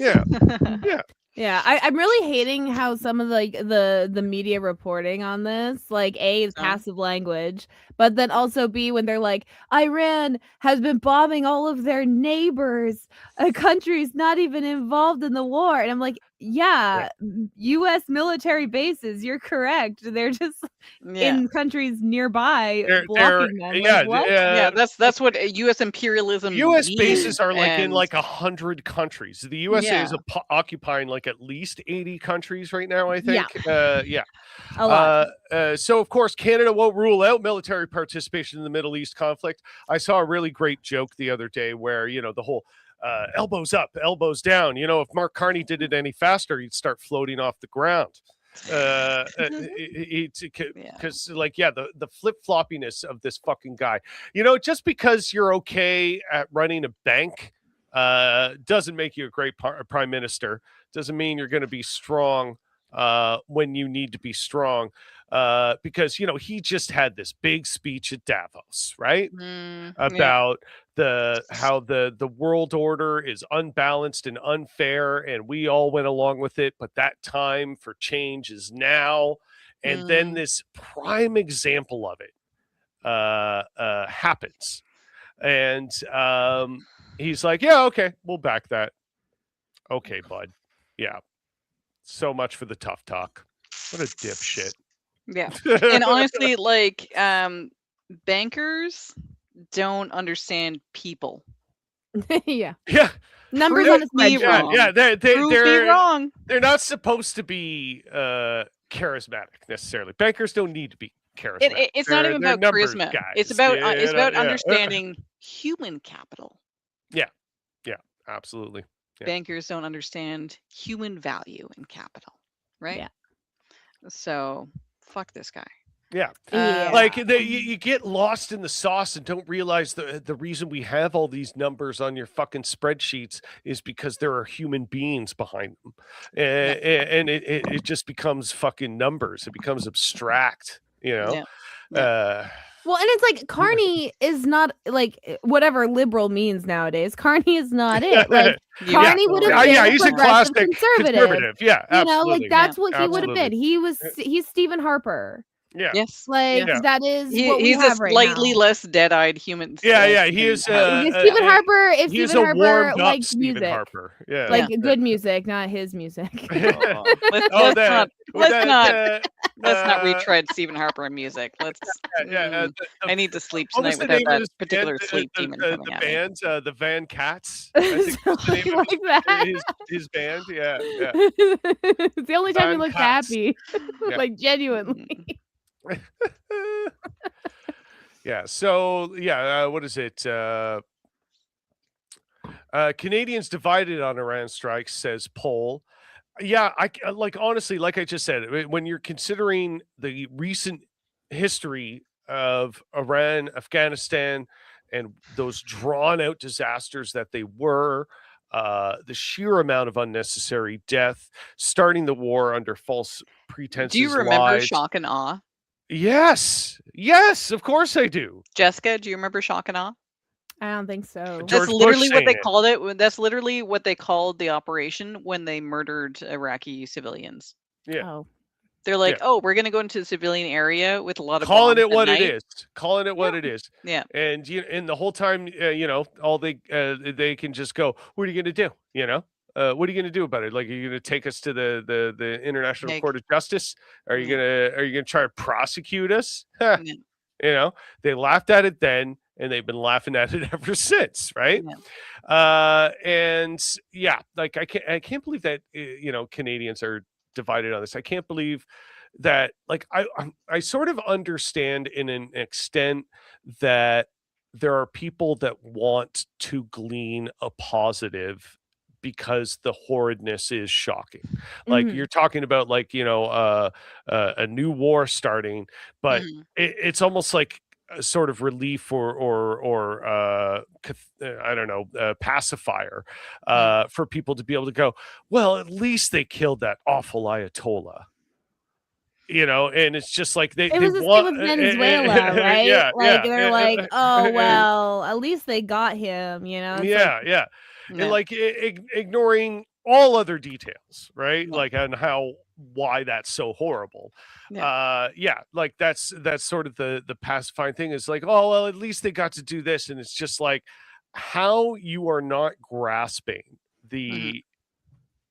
I'm really hating how some of like the media reporting on this, like A, is passive language, but then also B, when they're like, Iran has been bombing all of their neighbors, countries not even involved in the war, and I'm like, Yeah, U.S. military bases. You're correct. They're just in countries nearby blocking them. Like, what? Yeah, that's what U.S. imperialism U.S. means, bases are like in and like 100 countries. The USA is occupying like at least 80 countries right now, I think. Yeah. A lot. So, of course, Canada won't rule out military participation in the Middle East conflict. I saw a really great joke the other day where, the whole elbows up, elbows down. If Mark Carney did it any faster, he'd start floating off the ground. Because the flip-floppiness of this fucking guy, just because you're okay at running a bank doesn't make you a great prime minister. Doesn't mean you're going to be strong when you need to be strong, because he just had this big speech at Davos, right? About how the world order is unbalanced and unfair, and we all went along with it, but that time for change is now. And then this prime example of it happens, and he's like, yeah, okay, we'll back that. Okay, bud. Yeah. So much for the tough talk. What a dipshit. Yeah. And honestly, like, bankers don't understand people. Yeah. Numbers on a spreadsheet. Yeah, they're wrong. They're not supposed to be charismatic necessarily. Bankers don't need to be charismatic. It's not even about charisma. Guys. It's about understanding human capital. Yeah, absolutely. Yeah. Bankers don't understand human value and capital, right? Yeah. So fuck this guy. Yeah. Like you get lost in the sauce and don't realize the reason we have all these numbers on your fucking spreadsheets is because there are human beings behind them. And it just becomes fucking numbers. It becomes abstract, Well, and it's like Carney is not like whatever liberal means nowadays. Carney is not it. Like Carney would have been he's a progressive classic conservative. Yeah, absolutely. Like that's what he would have been. He's Stephen Harper. Yeah. Yes. Like that is what we he's have a right slightly now. less dead-eyed human. Yeah. He is Stephen Harper. If he's Stephen a Harper warmed up liked Stephen music, Harper. Yeah. like good music, not his music. Let's not retread Stephen Harper in music. Let's. I need to sleep tonight without that particular sleep demon coming the at band, me. the Van Cats. I think that's the name like that. His band. Yeah. It's the only time he Van looked Cats. happy, like genuinely. Yeah. So what is it? Canadians divided on Iran strikes, says poll. Yeah, I like honestly, like I just said, when you're considering the recent history of Iran, Afghanistan, and those drawn out disasters that they were, the sheer amount of unnecessary death, starting the war under false pretenses. Do you remember lies. Shock and Awe? Yes, of course I do. Jessica, do you remember Shock and Awe? I don't think so. George That's literally Bush what they saying it. called it. That's literally what they called the operation when they murdered Iraqi civilians. Yeah. Oh. They're like, oh, we're going to go into the civilian area with a lot of calling bombs it what at night. it is. Calling it what it is. Yeah. And and the whole time, all they can just go, what are you going to do? What are you going to do about it? Like, are you going to take us to the International Court of Justice? Are you going to try to prosecute us? They laughed at it then, and they've been laughing at it ever since, right? Like I can't believe that Canadians are divided on this. I can't believe that. Like I sort of understand in an extent that there are people that want to glean a positive because the horridness is shocking. Like you're talking about like a new war starting, but it's almost like a sort of relief or I don't know, pacifier for people to be able to go, well, at least they killed that awful Ayatollah. And it's just like it was the same with Venezuela, right? They're like, oh well, at least they got him, It's and like ignoring all other details, right? Like on why that's so horrible. Like that's sort of the pacifying thing is like, oh well, at least they got to do this, and it's just like how you are not grasping the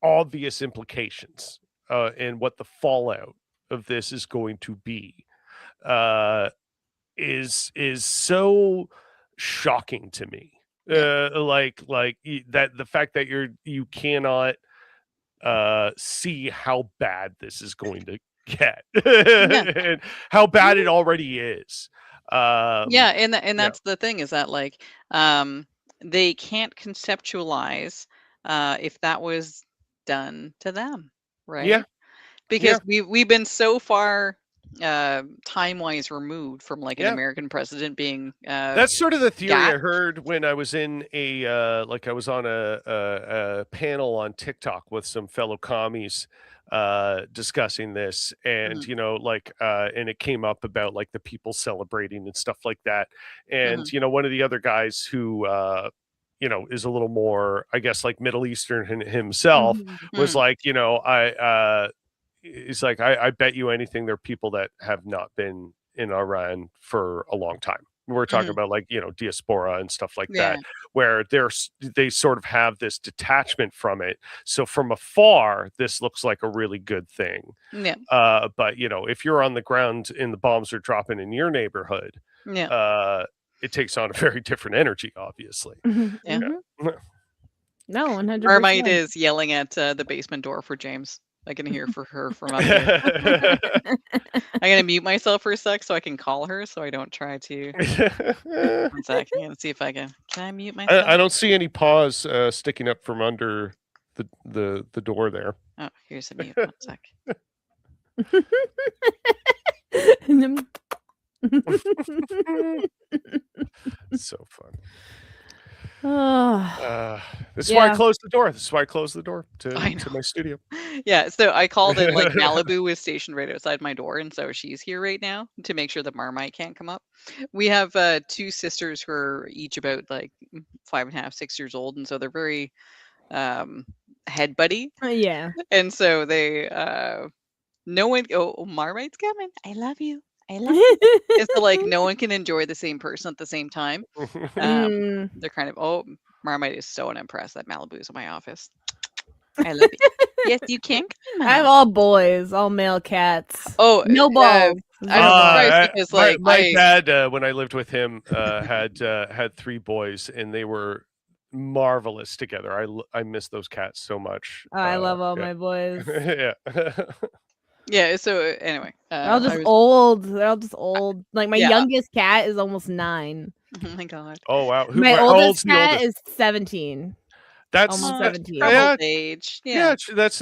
obvious implications and what the fallout of this is going to be is so shocking to me. That the fact that you cannot see how bad this is going to get and how bad it already is. And that's the thing, is that like they can't conceptualize if that was done to them, right? Because we've been so far time-wise removed from like an American president being that's sort of the theory I gassed. heard when I was in I was on a panel on TikTok with some fellow commies discussing this, and you know, like and it came up about like the people celebrating and stuff like that, and you know, one of the other guys who you know, is a little more, I guess, like Middle Eastern himself was like, you know, he's like, I bet you anything there are people that have not been in Iran for a long time. We're talking about like, you know, diaspora and stuff like that, where they sort of have this detachment from it. So from afar, this looks like a really good thing. But you know, if you're on the ground and the bombs are dropping in your neighborhood, it takes on a very different energy, obviously. No, 100%. Marmite is yelling at the basement door for James. I can hear for her from up here. I'm gonna mute myself for a sec so I can call her, so I don't try to. 1 second. Let's see if I can. Can I mute myself? I don't see any paws sticking up from under the door there. Oh, here's a mute. 1 sec. So fun. Oh. This is why I closed the door. This is why I closed the door to my studio. Yeah, so I called it like Malibu is stationed right outside my door, and so she's here right now to make sure that Marmite can't come up. We have 2 sisters who are each about like 5.5, 6 years old, and so they're very head buddy. Yeah. And so they no one Marmite's coming. I love you. I love you. And so like no one can enjoy the same person at the same time. They're kind of Marmite is so unimpressed that Malibu is in my office. I love you. Yes, you can. I have all boys, all male cats. Oh, no balls. I'm surprised because like my dad, when I lived with him, had 3 boys, and they were marvelous together. I miss those cats so much. I love all my boys. Yeah, so anyway. They're all just old. They're all just old. Like my youngest cat is almost 9. Oh my god. Oh wow. My oldest cat is 17. That's almost 17. Troubled age. Yeah, that's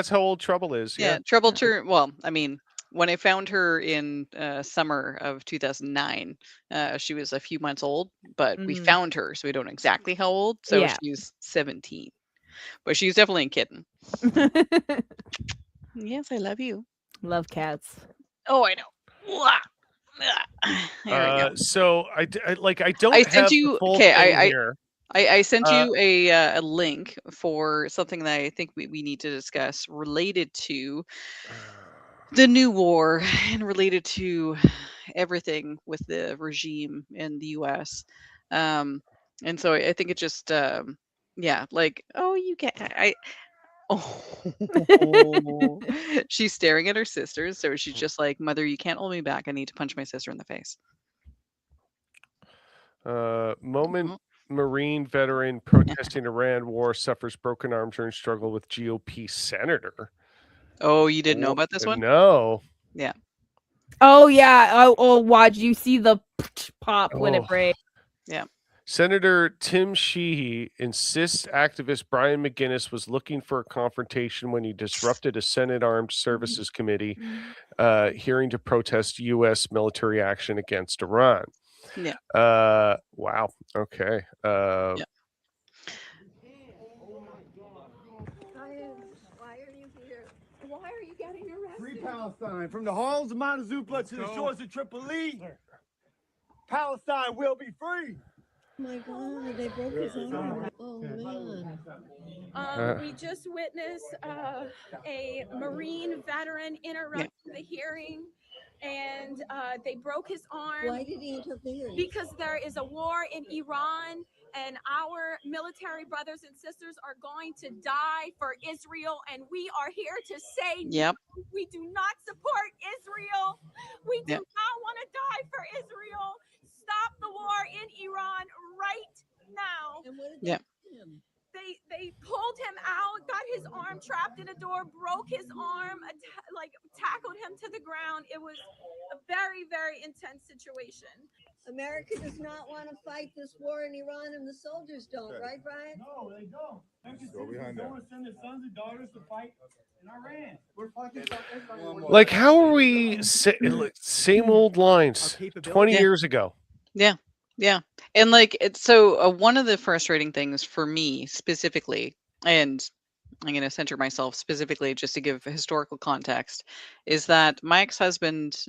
how old Trouble is. Yeah, Trouble well, I mean, when I found her in summer of 2009, she was a few months old, but we found her, so we don't know exactly how old. So she's 17. But she's definitely a kitten. Yes, I love you. Love cats. Oh, I know. There we go. So I don't. I sent you. Okay, I sent Uh, you a link for something that I think we need to discuss related to the new war and related to everything with the regime in the U.S. And so I think it just like you get she's staring at her sisters, so she's just like, Mother, you can't hold me back. I need to punch my sister in the face. Marine veteran protesting Iran war suffers broken arm during struggle with GOP senator. Oh, you didn't know about this one? No. Yeah. Oh yeah. Oh, watch. You see the pop when it breaks. Yeah. Senator Tim Sheehy insists activist Brian McGuinness was looking for a confrontation when he disrupted a Senate Armed Services Committee hearing to protest U.S. military action against Iran. Yeah. Wow. Okay. Yeah. Why are you here? Why are you getting arrested? Free Palestine, from the halls of Montezuma to the shores of Tripoli. Palestine will be free. Oh my God, they broke his arm. Oh man. We just witnessed a Marine veteran interrupt the hearing, and they broke his arm. Why did he interfere? Because there is a war in Iran, and our military brothers and sisters are going to die for Israel, and we are here to say Yep. no, we do not support Israel. We do Yep. not want to die for Israel. Stop the war in Iran right now. And what did Yep. they do to him? They pulled him out, got his arm trapped in a door, broke his arm, like tackled him to the ground. It was a very, very intense situation. America does not want to fight this war in Iran, and the soldiers don't, right, Brian? No, they don't. Go behind that. Don't want to send their sons and daughters to fight in Iran. We're fighting South Africa. Like, how are we same old lines 20 Yeah. years ago? Yeah. Yeah. And like, it's so one of the frustrating things for me specifically, and I'm going to center myself specifically just to give historical context, is that my ex-husband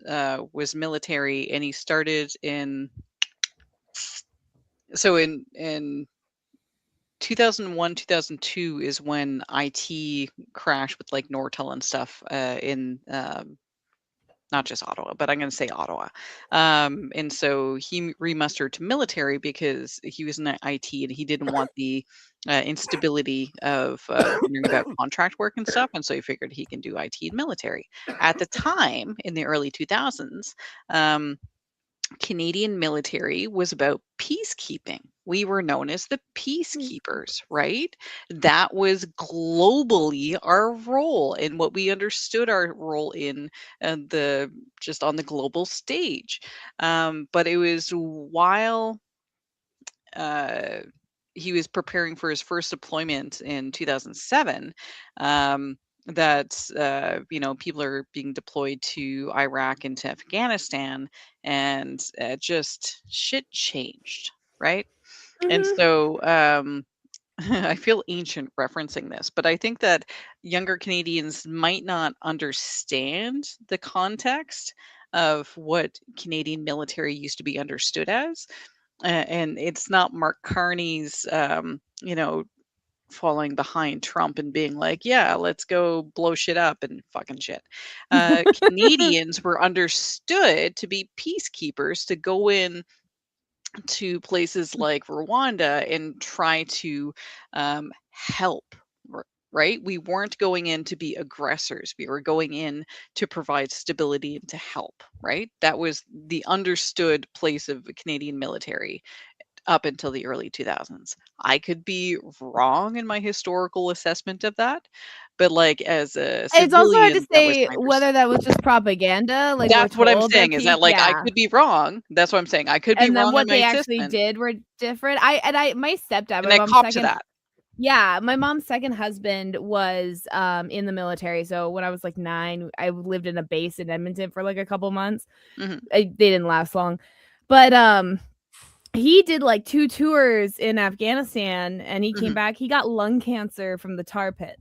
was military, and he started in 2001, 2002 is when IT crashed with like Nortel and stuff in not just Ottawa, but I'm going to say Ottawa. And so he remustered to military because he was in IT and he didn't want the instability of learning about contract work and stuff. And so he figured he can do IT and military. At the time, in the early 2000s, Canadian military was about peacekeeping. We were known as the peacekeepers, right? That was globally our role and what we understood our role in just on the global stage. But it was while he was preparing for his first deployment in 2007 that people are being deployed to Iraq and to Afghanistan, and just shit changed, right? And so I feel ancient referencing this, but I think that younger Canadians might not understand the context of what Canadian military used to be understood as. And it's not Mark Carney's, falling behind Trump and being like, yeah, let's go blow shit up and fucking shit. Canadians were understood to be peacekeepers, to go in to places like Rwanda and try to help. Right? We weren't going in to be aggressors. We were going in to provide stability and to help. Right? That was the understood place of the Canadian military up until the early 2000s. I could be wrong in my historical assessment of that, but like as a It's also hard to civilian, that was say my whether that was just propaganda. Like, we're That's what I'm told saying, is that like I yeah. could be wrong. That's what I'm saying. I could be And then wrong in what my they actually assessment, did were different. My stepdad, and my I mom's copped to second, that. yeah, my mom's second husband was in the military. So when I was like 9, I lived in a base in Edmonton for like a couple months. Mhm. They didn't last long, but he did like 2 tours in Afghanistan, and he came Mhm. back. He got lung cancer from the tar pits.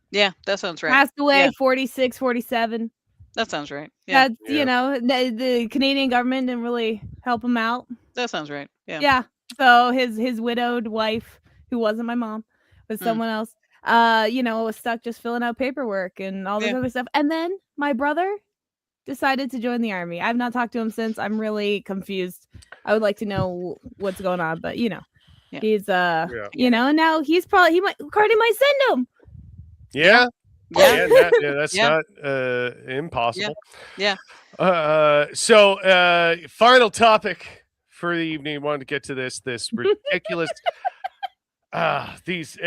Yeah, that sounds right. Passed away Yeah, 46, 47. that sounds right. Yeah, That's, Yeah. the Canadian government didn't really help him out. that sounds right. Yeah. Yeah. So his widowed wife, who wasn't my mom, was Mm. someone else, was stuck just filling out paperwork and all this Yeah. other stuff. And then my brother decided to join the army. I've not talked to him since. I'm really confused. I would like to know what's going on, but Yeah. he's Yeah. and now Cardi might send him. Yeah. Yeah. That's Yeah. not impossible. Yeah. So final topic for the evening. Wanted to get to this ridiculous these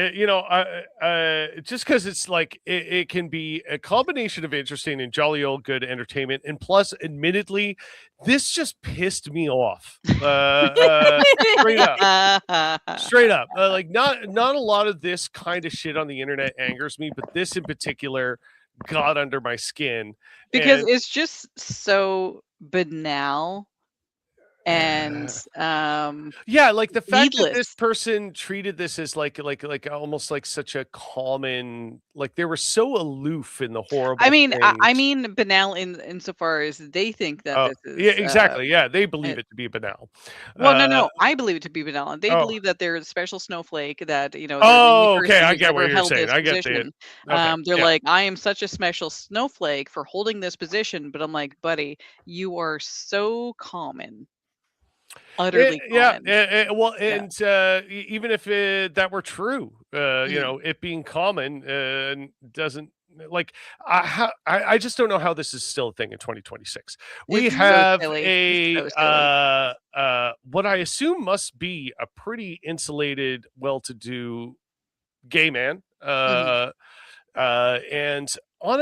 just because it's like it can be a combination of interesting and jolly old good entertainment, and plus admittedly this just pissed me off straight up. Like not a lot of this kind of shit on the internet angers me, but this in particular got under my skin Because and it's just so banal and yeah, like the fact that this needless. person treated this as like almost like such a common, like they were so aloof in the horrible I mean, I things. mean banal insofar as they think that this Yeah, is exactly. Yeah, they believe it to be banal. well, no, I believe it to be banal, and they Oh. believe that they're a special snowflake, that they're the Oh, only okay, person I who's get what ever you're held saying. this I get it. position. Okay, They're yeah. like, I am such a special snowflake for holding this position, but I'm like, buddy, you are so common. utterly Yeah, common. well, Yeah. and even if that were true, you know, it being common doesn't like I just don't know how this is still a thing in 2026. We It's so have silly. It's a so silly. what I assume must be a pretty insulated, well-to-do gay man, Mhm. and on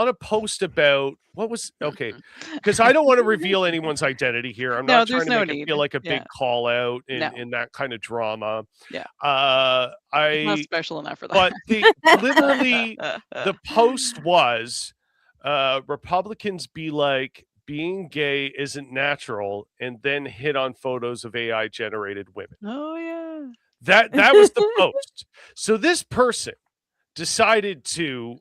a post about what was okay, because I don't want to reveal anyone's identity here. I'm No, not there's trying to no make it need. feel like a Yeah. big call out No. in that kind of drama. Yeah. Uh, It's not I special enough for but that. the literally the post was Republicans be like being gay isn't natural, and then hit on photos of AI generated women. Oh, yeah. That was the post. So this person decided to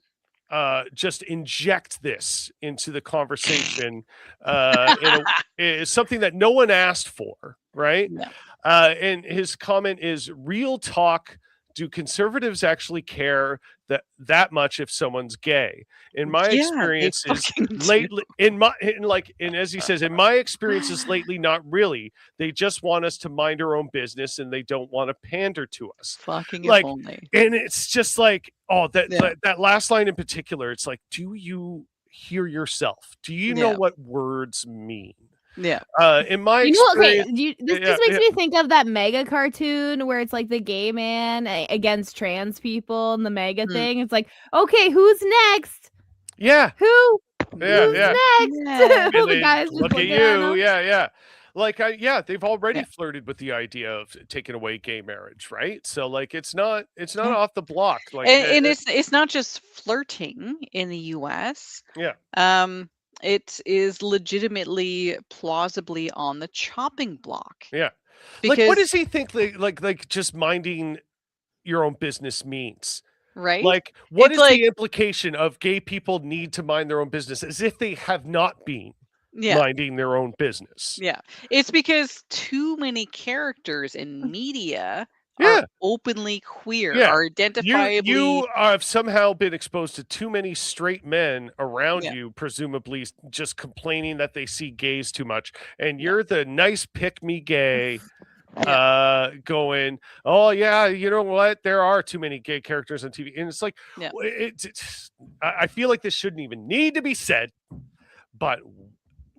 just inject this into the conversation is something that no one asked for, right? Yeah. And his comment is real talk. Do conservatives actually care that much if someone's gay? In my Yeah, they experiences fucking do. lately, and as he says, in my experiences lately, not really. They just want us to mind our own business, and they don't want to pander to us. Fucking if Like, only. and it's just like, oh, Yeah. that last line in particular. It's like, do you hear yourself? Do you know Yeah. what words mean? Yeah. In my You know, okay, experience, this yeah, just makes yeah. me think of that Mega cartoon where it's like the gay man against trans people and the Mega Mm. thing. It's like, okay, who's next? Yeah. Who's Yeah. next? Yeah. All And the they guys just look at looking at you. him. Yeah. Like, they've already Yeah. flirted with the idea of taking away gay marriage, right? So, like, it's not Yeah. off the block. Like, And it's not just flirting in the US. yeah. It is legitimately plausibly on the chopping block. Yeah. Like, what Because does he think like just minding your own business means? right? Like, what It's is like the implication of gay people need to mind their own business as if they have not been yeah. minding their own business? Yeah. It's because too many characters in media Yeah. are openly queer, Yeah. are identifiably You have somehow been exposed to too many straight men around Yeah. you, presumably just complaining that they see gays too much, and Yeah. you're the nice pick me gay Yeah. going, oh yeah, you know what, there are too many gay characters on TV, and it's like, Yeah. I feel like this shouldn't even need to be said, but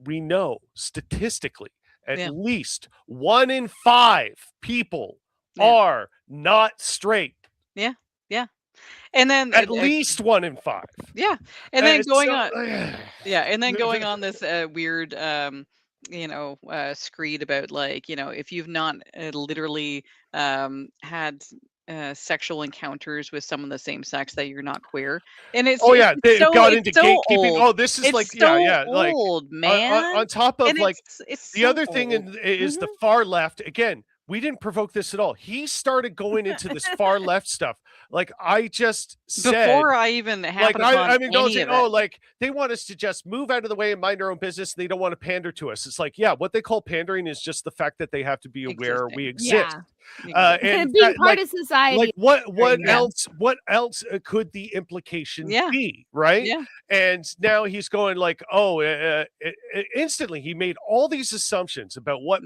we know statistically at Yeah. least 1 in 5 people Yeah. are not straight. Yeah. Yeah. And then At least 1 in 5. yeah. And then going so on yeah, and then going on this weird screed about like, if you've not literally had sexual encounters with someone the same sex that you're not queer. And it's Oh yeah, they got it's into so gatekeeping. old. Oh, this is It's like so like old, on, man. on top of And like it's the so other thing old. is the far left. Again, we didn't provoke this at all. He started going into this far left stuff. Like I just said, Before I even like happened upon I mean, don't any say, of oh, it. like they want us to just move out of the way and mind our own business. They don't want to pander to us. It's like, yeah, what they call pandering is just the fact that they have to be aware we Existing. exist. Yeah. And Being that, part of society. like what Yeah. else could the implication Yeah. be, right? Yeah. And now he's going like, oh, instantly he made all these assumptions about what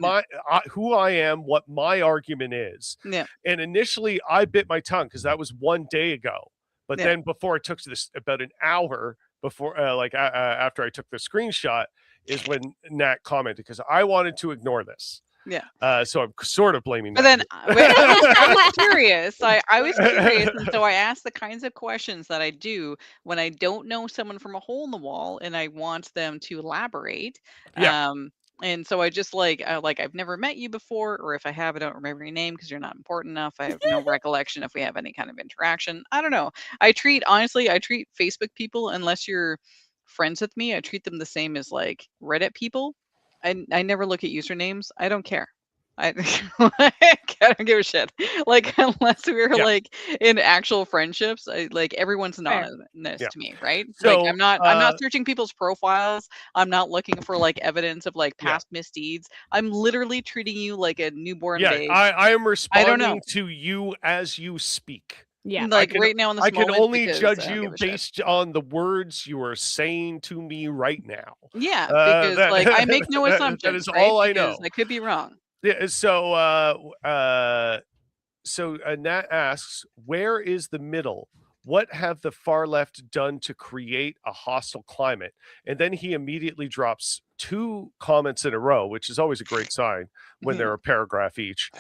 who I am, what my argument is. Yeah. And initially I bit my tongue because that was 1 day ago, but Yeah. then before it took this about an hour before after I took the screenshot is when Nat commented, because I wanted to ignore this. Yeah. So I'm sort of blaming But Nat then here. I was curious. I was curious, and so I asked the kinds of questions that I do when I don't know someone from a hole in the wall, and I want them to elaborate. Yeah. And so I just like I've never met you before, or if I have, I don't remember your name because you're not important enough. I have no recollection if we have any kind of interaction. I don't know. I treat Facebook people, unless you're friends with me, I treat them the same as like Reddit people. I never look at usernames. I don't care. I don't give a shit. Like unless we're Yeah. like in actual friendships, like everyone's Fair. anonymous Yeah. to me, right? So, Like I'm not searching people's profiles. I'm not looking for like evidence of like Yeah. past misdeeds. I'm literally treating you like a newborn Yeah, babe. I am I don't know. responding to you as you speak. Yeah. Like right now in this I can moment, only because judge I don't you give a shit. based on the words you are saying to me right now. Yeah, because like I make no that assumptions. is right? all I Because know. I could be wrong. Yeah. So Nat asks, where is the middle? What have the far left done to create a hostile climate? And then he immediately drops 2 comments in a row, which is always a great sign when they're a paragraph each.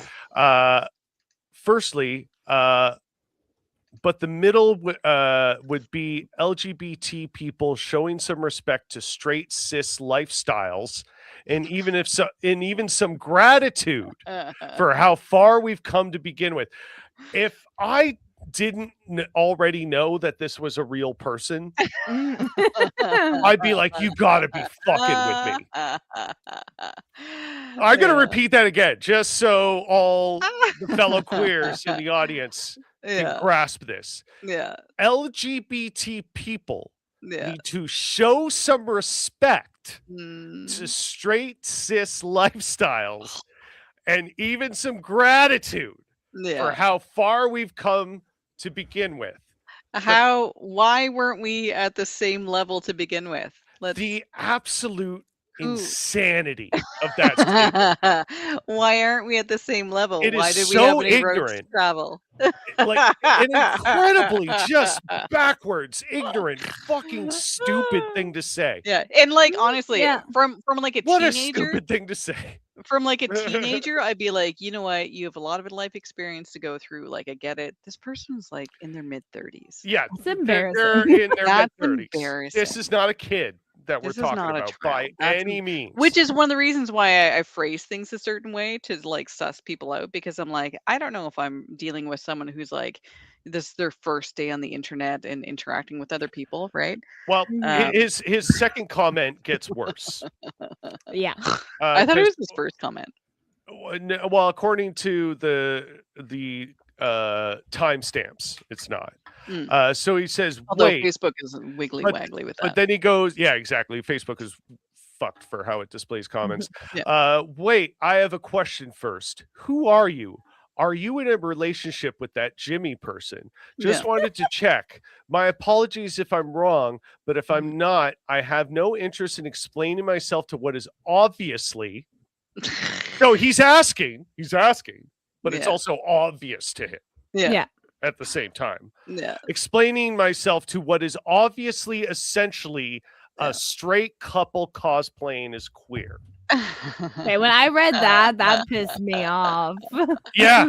Firstly, but the middle would be LGBT people showing some respect to straight cis lifestyles, and even some gratitude for how far we've come to begin with. If I didn't already know that this was a real person, I'd be like, you gotta be fucking with me. I'm gonna repeat that again, just so all the fellow queers in the audience can grasp this. Yeah. LGBT people Yeah. need to show some respect to Mm. straight cis lifestyles and even some gratitude for Yeah. how far we've come to begin with. Why weren't we at the same level to begin with? The absolute insanity of that statement. Why aren't we at the same level? It Why is did we have so any roads to ignorant. travel? Like an incredibly just backwards, ignorant, fucking stupid thing to say. Yeah, and like honestly, Yeah. from like a What a teenager, stupid thing to say. from like a teenager, I'd be like, you know what? You have a lot of life experience to go through. Like, I get it. This person's like in their mid-30s. Yeah, It's they're embarrassing. in their That's mid-30s. embarrassing. This is not a kid that we're This is talking not a about child. by any means. Which is one of the reasons why I phrase things a certain way to like suss people out, because I'm like, I don't know if I'm dealing with someone who's like, this is their first day on the internet and interacting with other people, right? Well, Um, his second comment gets worse. Yeah. I thought it 'cause- was his first comment. well, according to the timestamps, it's not. So he says, Although wait, Facebook is wiggly waggly with that. but then he goes, yeah, exactly. Facebook is fucked for how it displays comments. Yeah. Wait, I have a question first. Who are you? Are you in a relationship with that Jimmy person? Just Yeah. wanted to check. My apologies if I'm wrong, but if I'm not, I have no interest in explaining myself to what is obviously. So he's asking, but it's Yeah. also obvious to him Yeah. at the same time. Yeah. Explaining myself to what is obviously essentially a straight couple cosplaying as queer. Okay, when I read that pissed me off. Yeah.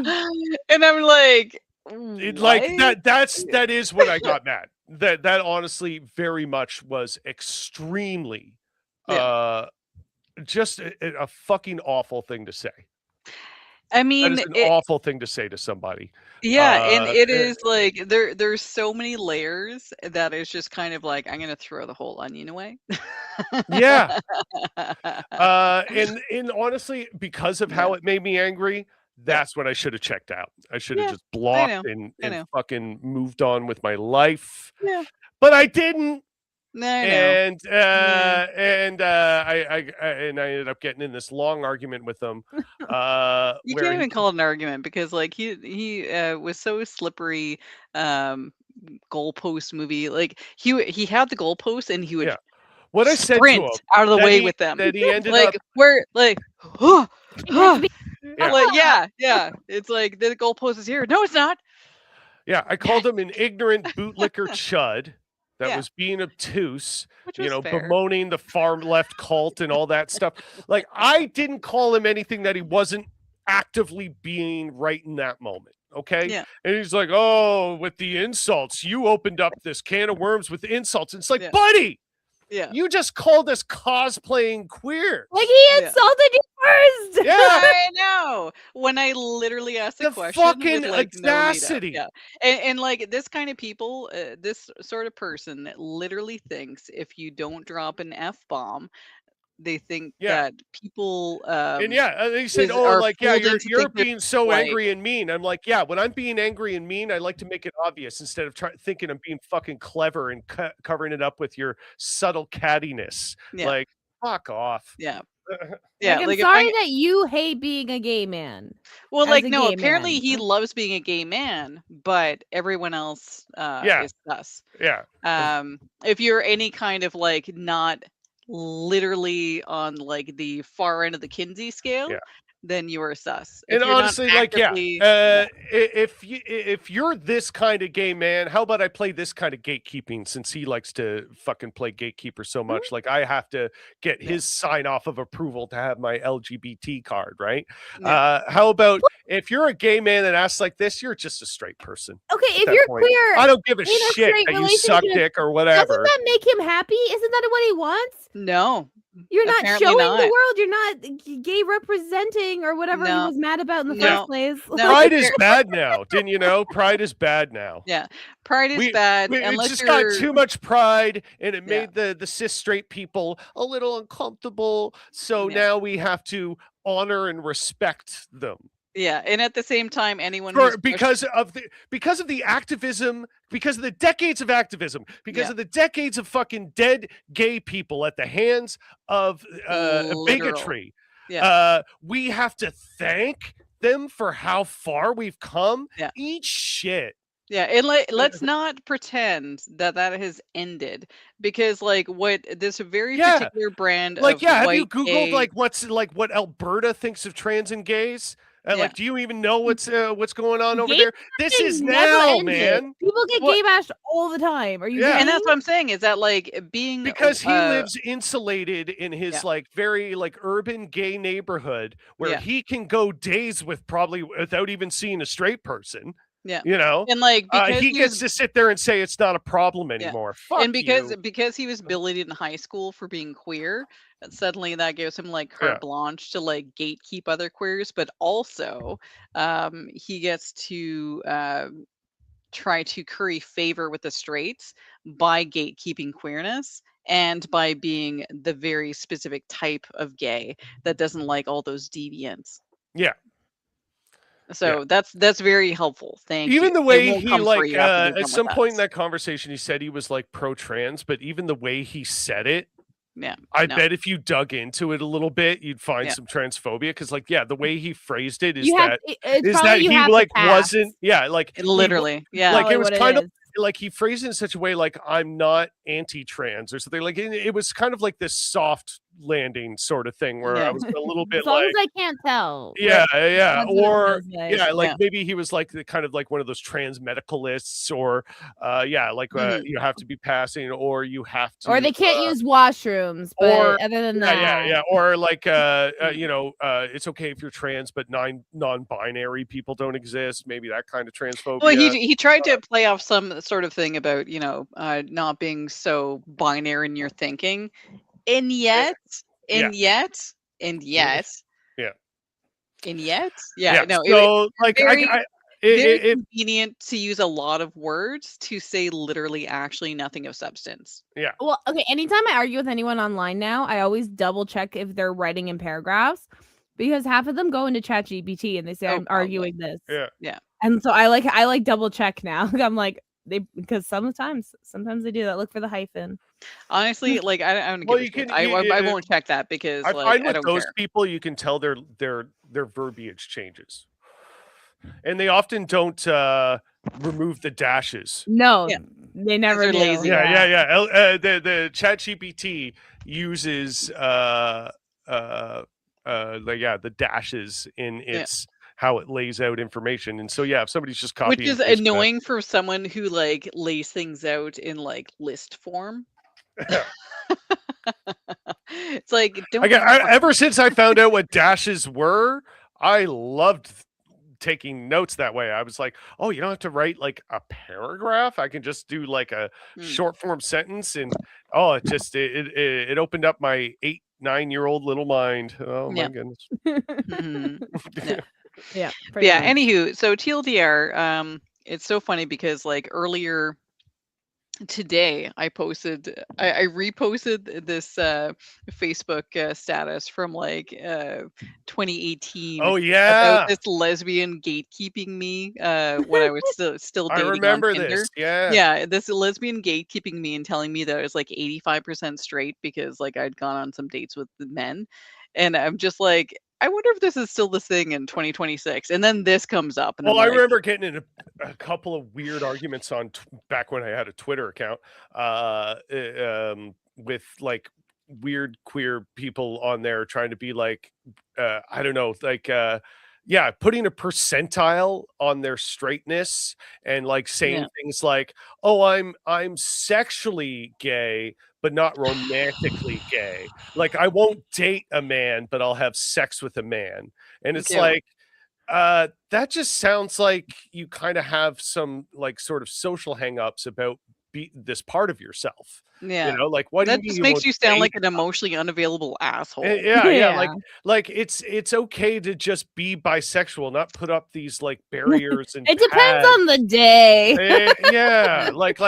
And I'm like, that is what I got mad. That honestly very much was extremely just a fucking awful thing to say. I mean, that is an awful thing to say to somebody. Yeah, and it is like there's so many layers that it's just kind of like I'm gonna throw the whole onion away. Yeah. And honestly, because of how it made me angry, that's what I should have checked out. I should have just blocked and fucking moved on with my life. Yeah. But I didn't. No, I know. And I ended up getting in this long argument with him. You where can't even call it an argument because like he was so slippery. Goalpost movie, like he had the goalpost and he would what I said to sprint him out of the way with them. That he ended like up where like like Yeah. yeah. It's like the goalpost is here. No, it's not. Yeah, I called him an ignorant bootlicker chud that Yeah. was being obtuse, Which was fair. bemoaning the far left cult and all that stuff. Like, I didn't call him anything that he wasn't actively being right in that moment. Okay. Yeah. And he's like, oh, with the insults, you opened up this can of worms with insults. And it's like, Yeah. buddy, Yeah. you just called us cosplaying queer. Like he insulted you first. Yeah. I know. When I literally asked the question, fucking with, like, audacity. No lead up. Yeah. And like this kind of people, this sort of person that literally thinks if you don't drop an F-bomb, they think that people and he said, you're being so angry and mean. I'm like, yeah, when I'm being angry and mean, I like to make it obvious instead of thinking I'm being fucking clever and covering it up with your subtle cattiness. Yeah. Like, fuck off. Yeah. Yeah, I'm like, sorry that you hate being a gay man. Well, as like, a no, gay apparently man. he loves being a gay man, but everyone else is us. Yeah. If you're any kind of like not literally on like the far end of the Kinsey scale, then you are sus. And If you're not honestly, like, actively, if you're this kind of gay man, how about I play this kind of gatekeeping, since he likes to fucking play gatekeeper so much? Like, I have to get his sign off of approval to have my LGBT card, right? How about if you're a gay man that acts like this, you're just a straight person. Okay, at if that you're point. queer I don't give a in a shit straight that you suck relationship, dick or doesn't whatever. that make him happy? Isn't that what he wants? no. You're not Apparently showing not. the world. You're not gay representing or whatever he No. was mad about in the No. first place. No. Pride is bad now. Didn't you know? Pride is bad now. Yeah, pride is bad It unless just you're got too much pride, and it Yeah. made the cis straight people a little uncomfortable. So Yeah. now we have to honor and respect them. Yeah, and at the same time, anyone For, who's because of the activism, because of the decades of activism, because Yeah. of the decades of fucking dead gay people at the hands of Literal. bigotry. Yeah. We have to thank them for how far we've come. Yeah. Eat shit. Yeah, and let's not pretend that has ended, because like what this very Yeah. particular brand Like, of yeah, have white you Googled gay, like what Alberta thinks of trans and gays? Yeah. Like, do you even know what's going on over Gay there? This bashing is never now, ended. man. People get What- gay bashed all the time. Are you Yeah. and kidding? that's what I'm saying is that like being Because he lives insulated in his Yeah. like very like urban gay neighborhood where Yeah. he can go days with probably without even seeing a straight person. Yeah. You know, and like because he gets to sit there and say it's not a problem anymore. Fuck and because you. because he was bullied in high school for being queer, suddenly that gives him like carte Yeah. blanche to like gatekeep other queers, but also he gets to try to curry favor with the straights by gatekeeping queerness and by being the very specific type of gay that doesn't like all those deviants. Yeah. So that's very helpful. Thank you. Even the It way won't he come for like you after you're at done some with point in us. that conversation he said he was like pro-trans, but even the way he said it, Yeah. I no. bet if you dug into it a little bit, you'd find Yeah. some transphobia. Because, like, yeah, the way he phrased it is You have that it's is probably that you he have to like pass. wasn't, yeah, like It literally, yeah. like Probably it was what it kind of is. like he phrased it in such a way like I'm not anti-trans or something. Like it was kind of like this soft landing sort of thing where I Yeah. was a little bit As long like, as I can't tell. yeah, yeah, That's what it or feels like. yeah, like Yeah. maybe he was like the kind of like one of those trans medicalists, or yeah, like Mhm. you have to be passing, or you have to, Or they can't use washrooms, but or- other than yeah, that, yeah, or like you know, it's okay if you're trans, but non-binary people don't exist. Maybe that kind of transphobia. Well, he tried to play off some sort of thing about, you know, not being so binary in your thinking, and yet, Yeah. and yet, and yet, Yeah. and yet, yeah, no, So like very- very it convenient to use a lot of words to say literally actually nothing of substance. well, okay, anytime I argue with anyone online now, I always double check if they're writing in paragraphs, because half of them go into ChatGPT and they say Oh, I'm probably. arguing this. Yeah. And so I like double check now. I'm like because sometimes they do that. Look for the hyphen. Honestly, like I don't Well, give a you shit. can- I won't check that because I like find I with don't those care. people you can tell their verbiage changes, and they often don't remove the dashes. No, Yeah. they never they're do. lazy. Yeah. The ChatGPT uses the dashes in its how it lays out information, and so yeah, if somebody's just copying, Which is and pasting that- annoying for someone who like lays things out in like list form. It's like don't ever since I found out what dashes were, I loved taking notes that way. I was like, oh, you don't have to write like a paragraph. I can just do like a short form sentence, and oh, it just it opened up my 8-9-year-old little mind. Oh my Yeah. goodness. Mhm. Yeah. But yeah, pretty much. anywho, so TLDR, it's so funny because like earlier today I reposted this Facebook status from like 2018 Oh yeah, about this lesbian gatekeeping me when I was still I dating remember on Tinder. this. Yeah. Yeah, this lesbian gatekeeping me and telling me that I was like 85% straight because like I'd gone on some dates with the men. And I'm just like, I wonder if this is still the thing in 2026. And then this comes up. And Well, I'm I like, remember getting in a couple of weird arguments on back when I had a Twitter account with like weird queer people on there trying to be like, I don't know, like, yeah, putting a percentile on their straightness and like saying Yeah. things like, "Oh, I'm sexually gay, but not romantically gay. Like I won't date a man, but I'll have sex with a man." And it's Yeah. like, that just sounds like you kind of have some like sort of social hangups about this part of yourself. Yeah. Like, what do you That mean just you makes won't you sound date? like an emotionally unavailable asshole. Yeah, yeah, Yeah. like it's okay to just be bisexual, not put up these like barriers and It depends pads. on the day. Yeah, like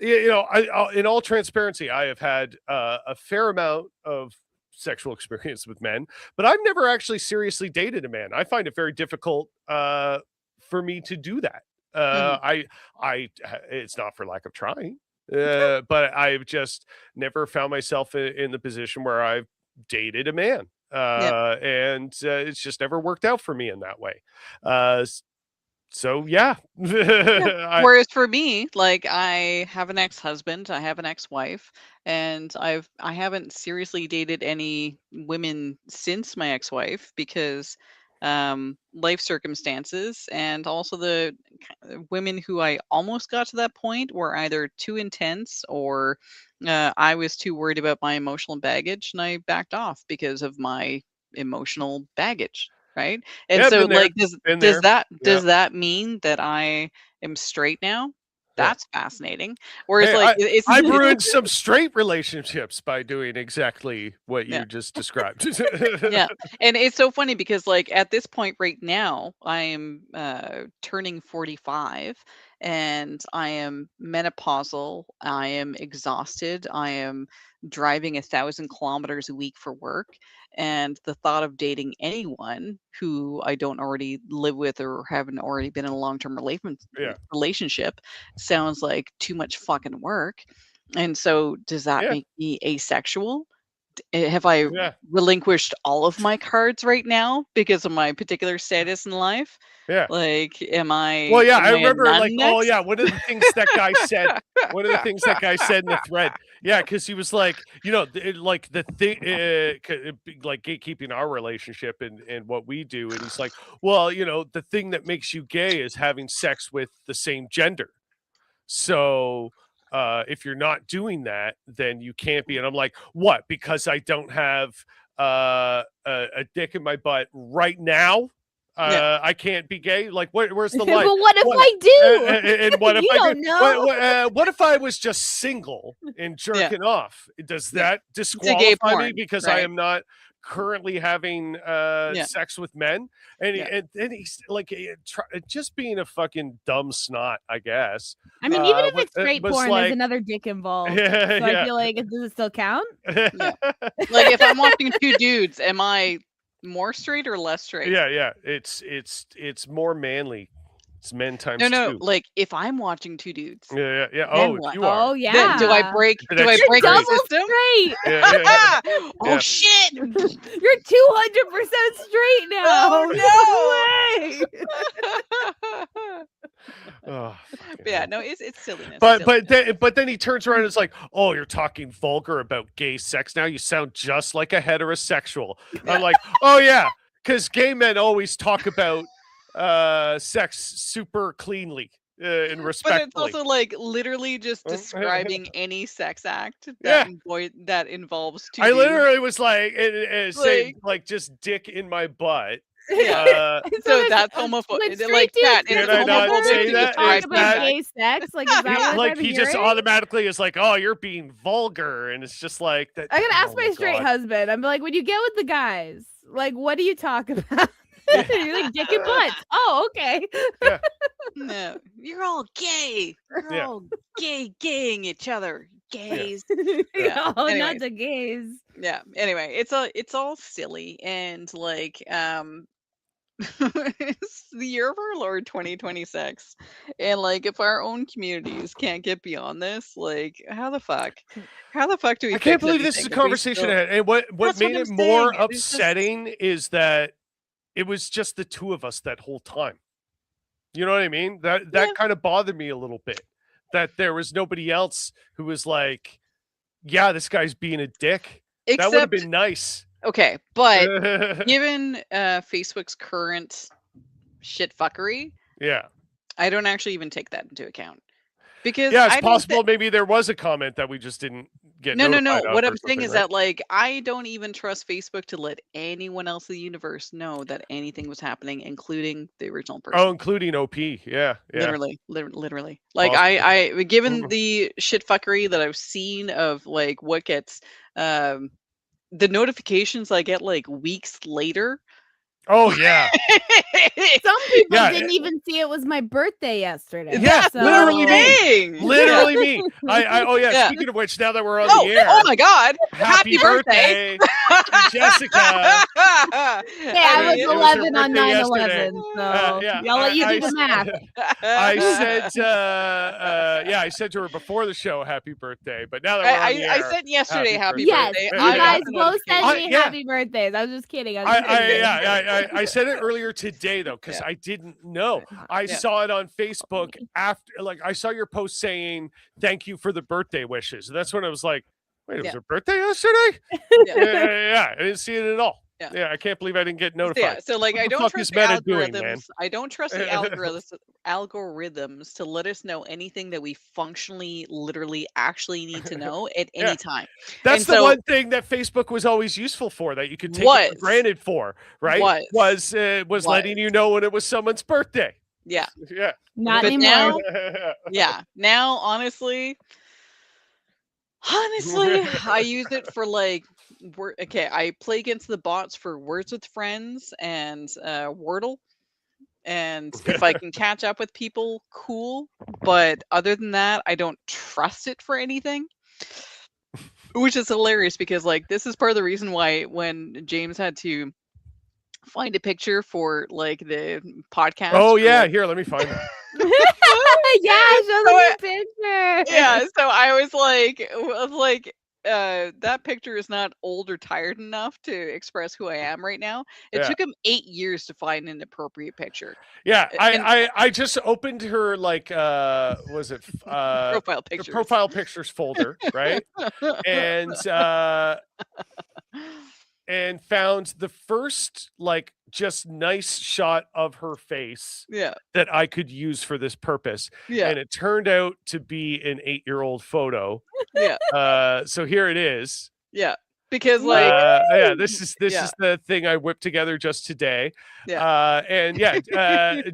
in all transparency, I have had a fair amount of sexual experience with men, but I've never actually seriously dated a man. I find it very difficult for me to do that. Mhm. It's not for lack of trying, but I've just never found myself in the position where I've dated a man. Yep. And it's just never worked out for me in that way. So yeah. Yeah. I Whereas for me, like I have an ex-husband, I have an ex-wife, and I haven't seriously dated any women since my ex-wife because life circumstances and also the women who I almost got to that point were either too intense or I was too worried about my emotional baggage and I backed off because of my emotional baggage, right? And yeah, so been there, like does been does there. that Yeah. does that mean that I am straight now? Yeah. That's fascinating. Whereas Hey, like I've it's ruined some straight relationships by doing exactly what yeah. you just described. Yeah. And it's so funny because like at this point right now, I am turning 45 and I am menopausal. I am exhausted. I am driving 1,000 kilometers a week for work. And the thought of dating anyone who I don't already live with or haven't already been in a long-term Yeah. relationship sounds like too much fucking work. And so does that Yeah. make me asexual? Have I Yeah. relinquished all of my cards right now because of my particular status in life? Yeah. Like, Well, yeah, I am I a remember like, nun oh next? yeah, one of the things that guy said in the thread. Yeah, because he was like, like the thing, like gatekeeping our relationship and what we do, and he's like, well, the thing that makes you gay is having sex with the same gender. So if you're not doing that, then you can't be. And I'm like, what? Because I don't have a dick in my butt right now. Yeah. I can't be gay. Like, where's the But line? what if What, I do? and what if You I don't do? know. What if I was just single and Yeah. jerking off? Does Yeah. that It's a gay disqualify me porn, because I right? am not currently having Yeah. sex with men? And Yeah. and he's like just being a fucking dumb snot, I guess. I mean, even if What it's straight was porn, there's like, another dick involved. yeah, So I yeah. feel like, does it still count? Yeah. Like if I'm watching two dudes, am I more straight or less straight? Yeah. It's more manly. It's men times No. 2. Like if I'm watching two dudes, Yeah. then Oh, if what? you are. Oh Then do I yeah. break The do I next break You're the grade. double system? straight. Yeah. Oh Yeah. shit! You're 200% straight now. Oh, No way. Oh, But yeah, no, it's silliness. but silliness. but then he turns around and is like, "Oh, you're talking vulgar about gay sex now. You sound just like a heterosexual." I'm like, "Oh yeah, because gay men always talk about sex super cleanly and But it's respectfully." also like literally just Oh, describing any sex act Yeah. that involves two I dudes. literally was like, saying Like, like just dick in my butt. yeah. So there's, that's when homophobic. straight Like dudes that, get is Can I it not homophobic say to that? talk Is describe about that gay sex. Like, is that what like I'm he just hearing? automatically is like, "Oh, you're being vulgar," and it's just like that. I gotta ask Oh my straight God. husband. I'm like, when you get with the guys, like, what do you talk about? Yeah. You're like dick and butts. Oh, okay. Yeah. No, you're all gay. You're Yeah. all gaying each other. Gays. No, not Anyways. the gays. Yeah. Anyway, it's all silly and like it's the year of our Lord 2026. And like if our own communities can't get beyond this, like how the fuck? How the fuck do we I can't fix believe this is a anything if we conversation still- ahead. And what That's what made I'm it more saying. It is just- upsetting is that it was just the two of us that whole time. You know what I mean? That Yeah. kind of bothered me a little bit. That there was nobody else who was like, "Yeah, this guy's being a dick." That would have Except, been nice. okay, but given Facebook's current shit fuckery, Yeah. I don't actually even take that into account. Because Yeah, it's I don't possible maybe there was a comment that we just didn't get No. notified of What or I'm saying something, is right? that, like, I don't even trust Facebook to let anyone else in the universe know that anything was happening, including the original Oh, person. including OP. Yeah, yeah. Literally. Like, Possible. I given the shit fuckery that I've seen of, like, what gets the notifications I get, like, weeks later. Oh, yeah. Some people Yeah, didn't even see it was my birthday yesterday. Yeah, That's what literally I'm me. saying. Literally me. Oh yeah, Yeah. speaking of which, now that we're on Oh, the air, oh my God! happy birthday to Jessica. Hey, I was It was her 11 on birthday yesterday. 9/11, so Yeah, I'll let you do the math. I said, yeah, I said to her before the show, "Happy birthday." But now that we're on the I air, said yesterday, happy Yes, birthday. you I got guys the both sent notification. me happy birthdays. I was just kidding. I said it earlier today though, because Yeah. I didn't know. I saw it on Facebook after, like, I saw your post saying thank you for the birthday wishes, and that's when I was like, wait, it was her birthday yesterday? Yeah, I didn't see it at all. Yeah, I can't believe I didn't get notified. So like, What I the don't fuck trust is the Meta doing, man? algorithms. I don't trust the algorithms to let us know anything that we functionally, literally, actually need to know at any time. That's And the so, one thing that Facebook was always useful for, that you could take it for granted for, right? Was letting you know when it was someone's birthday. Yeah. Yeah. Not But anymore. now, honestly, I use it for, like, okay, I play against the bots for Words with Friends and Wordle. And if I can catch up with people, cool. But other than that, I don't trust it for anything. Which is hilarious because, like, this is part of the reason why when James had to find a picture for, like, the podcast. Oh yeah, here, let me find it. Yeah, show them your picture. Yeah, so I was like, that picture is not old or tired enough to express who I am right now. It took him 8 years to find an appropriate picture. Yeah, I just opened her, like, was it profile pictures. the profile pictures folder, right? And found the first, like, just nice shot of her face that I could use for this purpose. And it turned out to be an 8-year-old photo. So here it is. Yeah. Because, like, this is the thing I whipped together just today.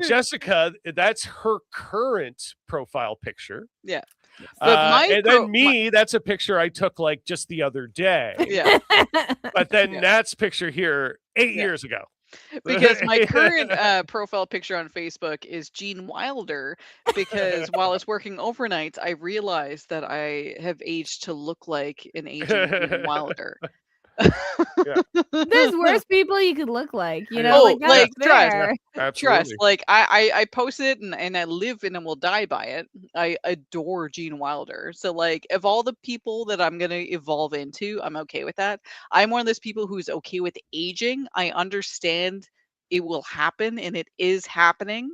Jessica, that's her current profile picture. Yeah. And then me, that's a picture I took, like, just the other day. Yeah. But then Nat's picture here 8 years ago. Because my current profile picture on Facebook is Gene Wilder, because while I was working overnight, I realized that I have aged to look like an aging Gene Wilder. There's worse people you could look like, you know. Like trust. Absolutely. Like, I post it and I live in and will die by it. I adore Gene Wilder. So, like, of all the people that I'm gonna evolve into, I'm okay with that. I'm one of those people who's okay with aging. I understand it will happen and it is happening.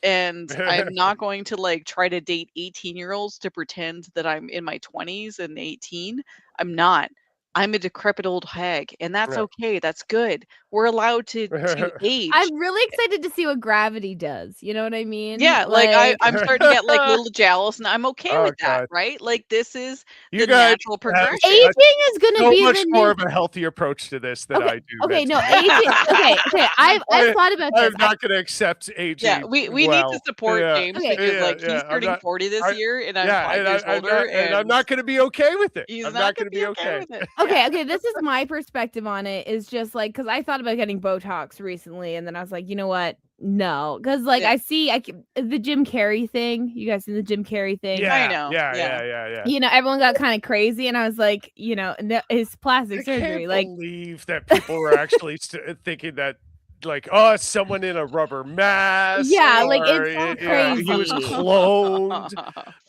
And I'm not going to, like, try to date 18-year-olds to pretend that I'm in my 20s and 18. I'm not. I'm a decrepit old hag, and that's okay. That's good. We're allowed to age. I'm really excited to see what Gravity does. You know what I mean? Yeah, like I'm starting to get, like, little jealous, and I'm okay with that, right? Like, this is the natural progression. Aging is going to be much the more of a healthy approach to this than I do. Okay, no, aging. Okay. I've thought about this. I'm not going to accept aging. Yeah, we need to support James because, like, he's turning 40 this year, and I'm 5 years older, and I'm not going to be okay with it. He's I'm not going to be okay with it. Okay, this is my perspective on it. Is just like, because I thought about getting Botox recently, and then I was like, you know what? No, because, like, I see the Jim Carrey thing. You guys seen the Jim Carrey thing? Yeah, I know. Yeah. You know, everyone got kind of crazy, and I was like, you know, his plastic surgery. I can't believe that people were actually thinking that, like, oh, it's someone in a rubber mask. Yeah, like, it's crazy. He was cloned.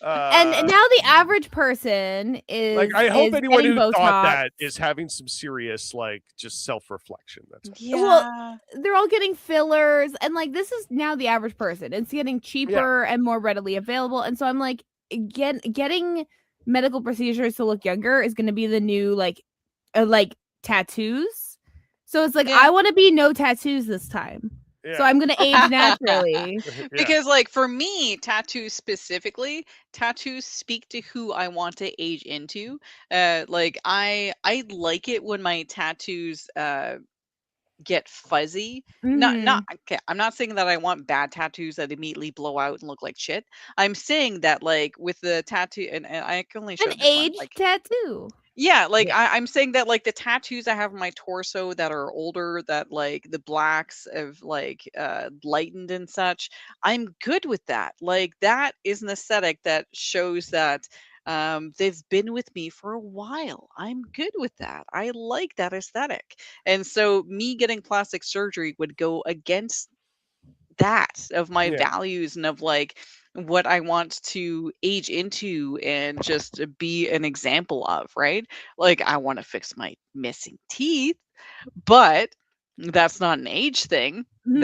And now the average person is like, I hope anyone who Botox. thought that is having some serious, like, just self-reflection. That's all. Yeah. Well, they're all getting fillers, and, like, this is now the average person. It's getting cheaper and more readily available, and so I'm like, getting medical procedures to look younger is going to be the new, like, like tattoos. So it's like I want to be no tattoos this time. Yeah. So I'm gonna age naturally. Yeah. Because like for me, tattoos specifically, tattoos speak to who I want to age into. Like I like it when my tattoos get fuzzy. Not okay, I'm not saying that I want bad tattoos that immediately blow out and look like shit. I'm saying that like with the tattoo, and I can only show An this one, aged like tattoo. yeah, like Yeah. I'm saying that like the tattoos I have on my torso that are older, that like the blacks have like lightened and such, I'm good with that. Like that is an aesthetic that shows that they've been with me for a while. I'm good with that. I like that aesthetic. And so me getting plastic surgery would go against that of my Yeah. values and of like what I want to age into and just be an example of, right? Like I want to fix my missing teeth, but that's not an age thing. No.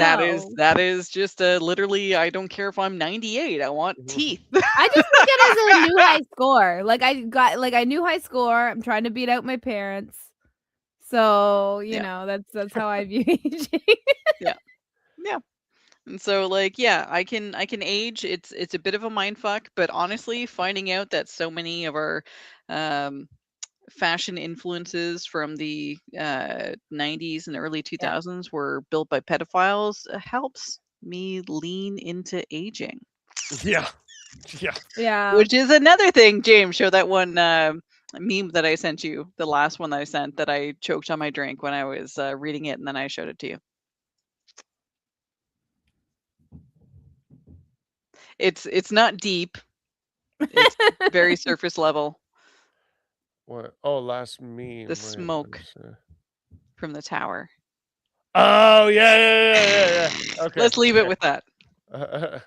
That is just literally I don't care if I'm 98. I want teeth. I just look at it as a new high score. Like I knew high score. I'm trying to beat out my parents. So, you Yeah. know, that's how I view aging. Yeah. Yeah. And so like yeah, I can age. It's a bit of a mind fuck, but honestly, finding out that so many of our fashion influences from the 90s and early 2000s were built by pedophiles helps me lean into aging. Yeah. Yeah. Yeah. Which is another thing, James, show that one meme that I sent you, the last one that I sent that I choked on my drink when I was reading it and then I showed it to you. It's not deep. It's very surface level. What? Oh, last meme. The smoke from the tower. Oh yeah. Okay. Let's leave it with that. Are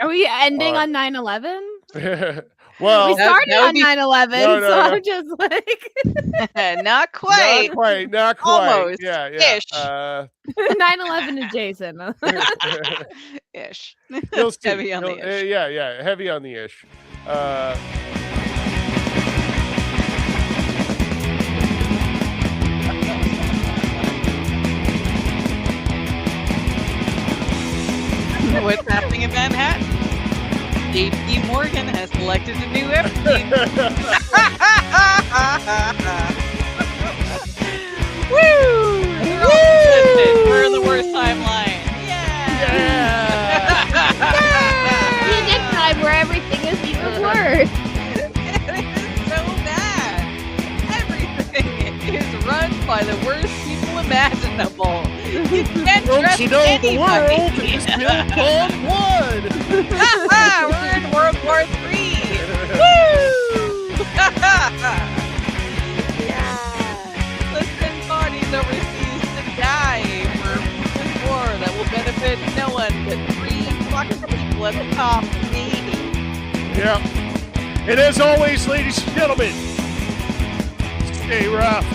we ending on 9/11? Well, We started that would on be- 9/11, No, so no. I'm just like Not quite. not quite. Almost. Yeah. Ish. 9/11 adjacent. Ish. You'll see. Heavy on the ish. Yeah, heavy on the ish. What's happening in Manhattan? JP Morgan has selected a new Epstein. Woo! We're all consistent. We're in the worst timeline. Yeah! The next time where everything is even worse. It is so bad. Everything is run by the worst people imaginable. You can't Don't trust you know the world anybody. is built on blood? We're in World War III. Woo! Yeah. Let's send bodies overseas to die for a war that will benefit no one but 3 fucking people at the top, maybe. Yeah. And as always, ladies and gentlemen, stay rough.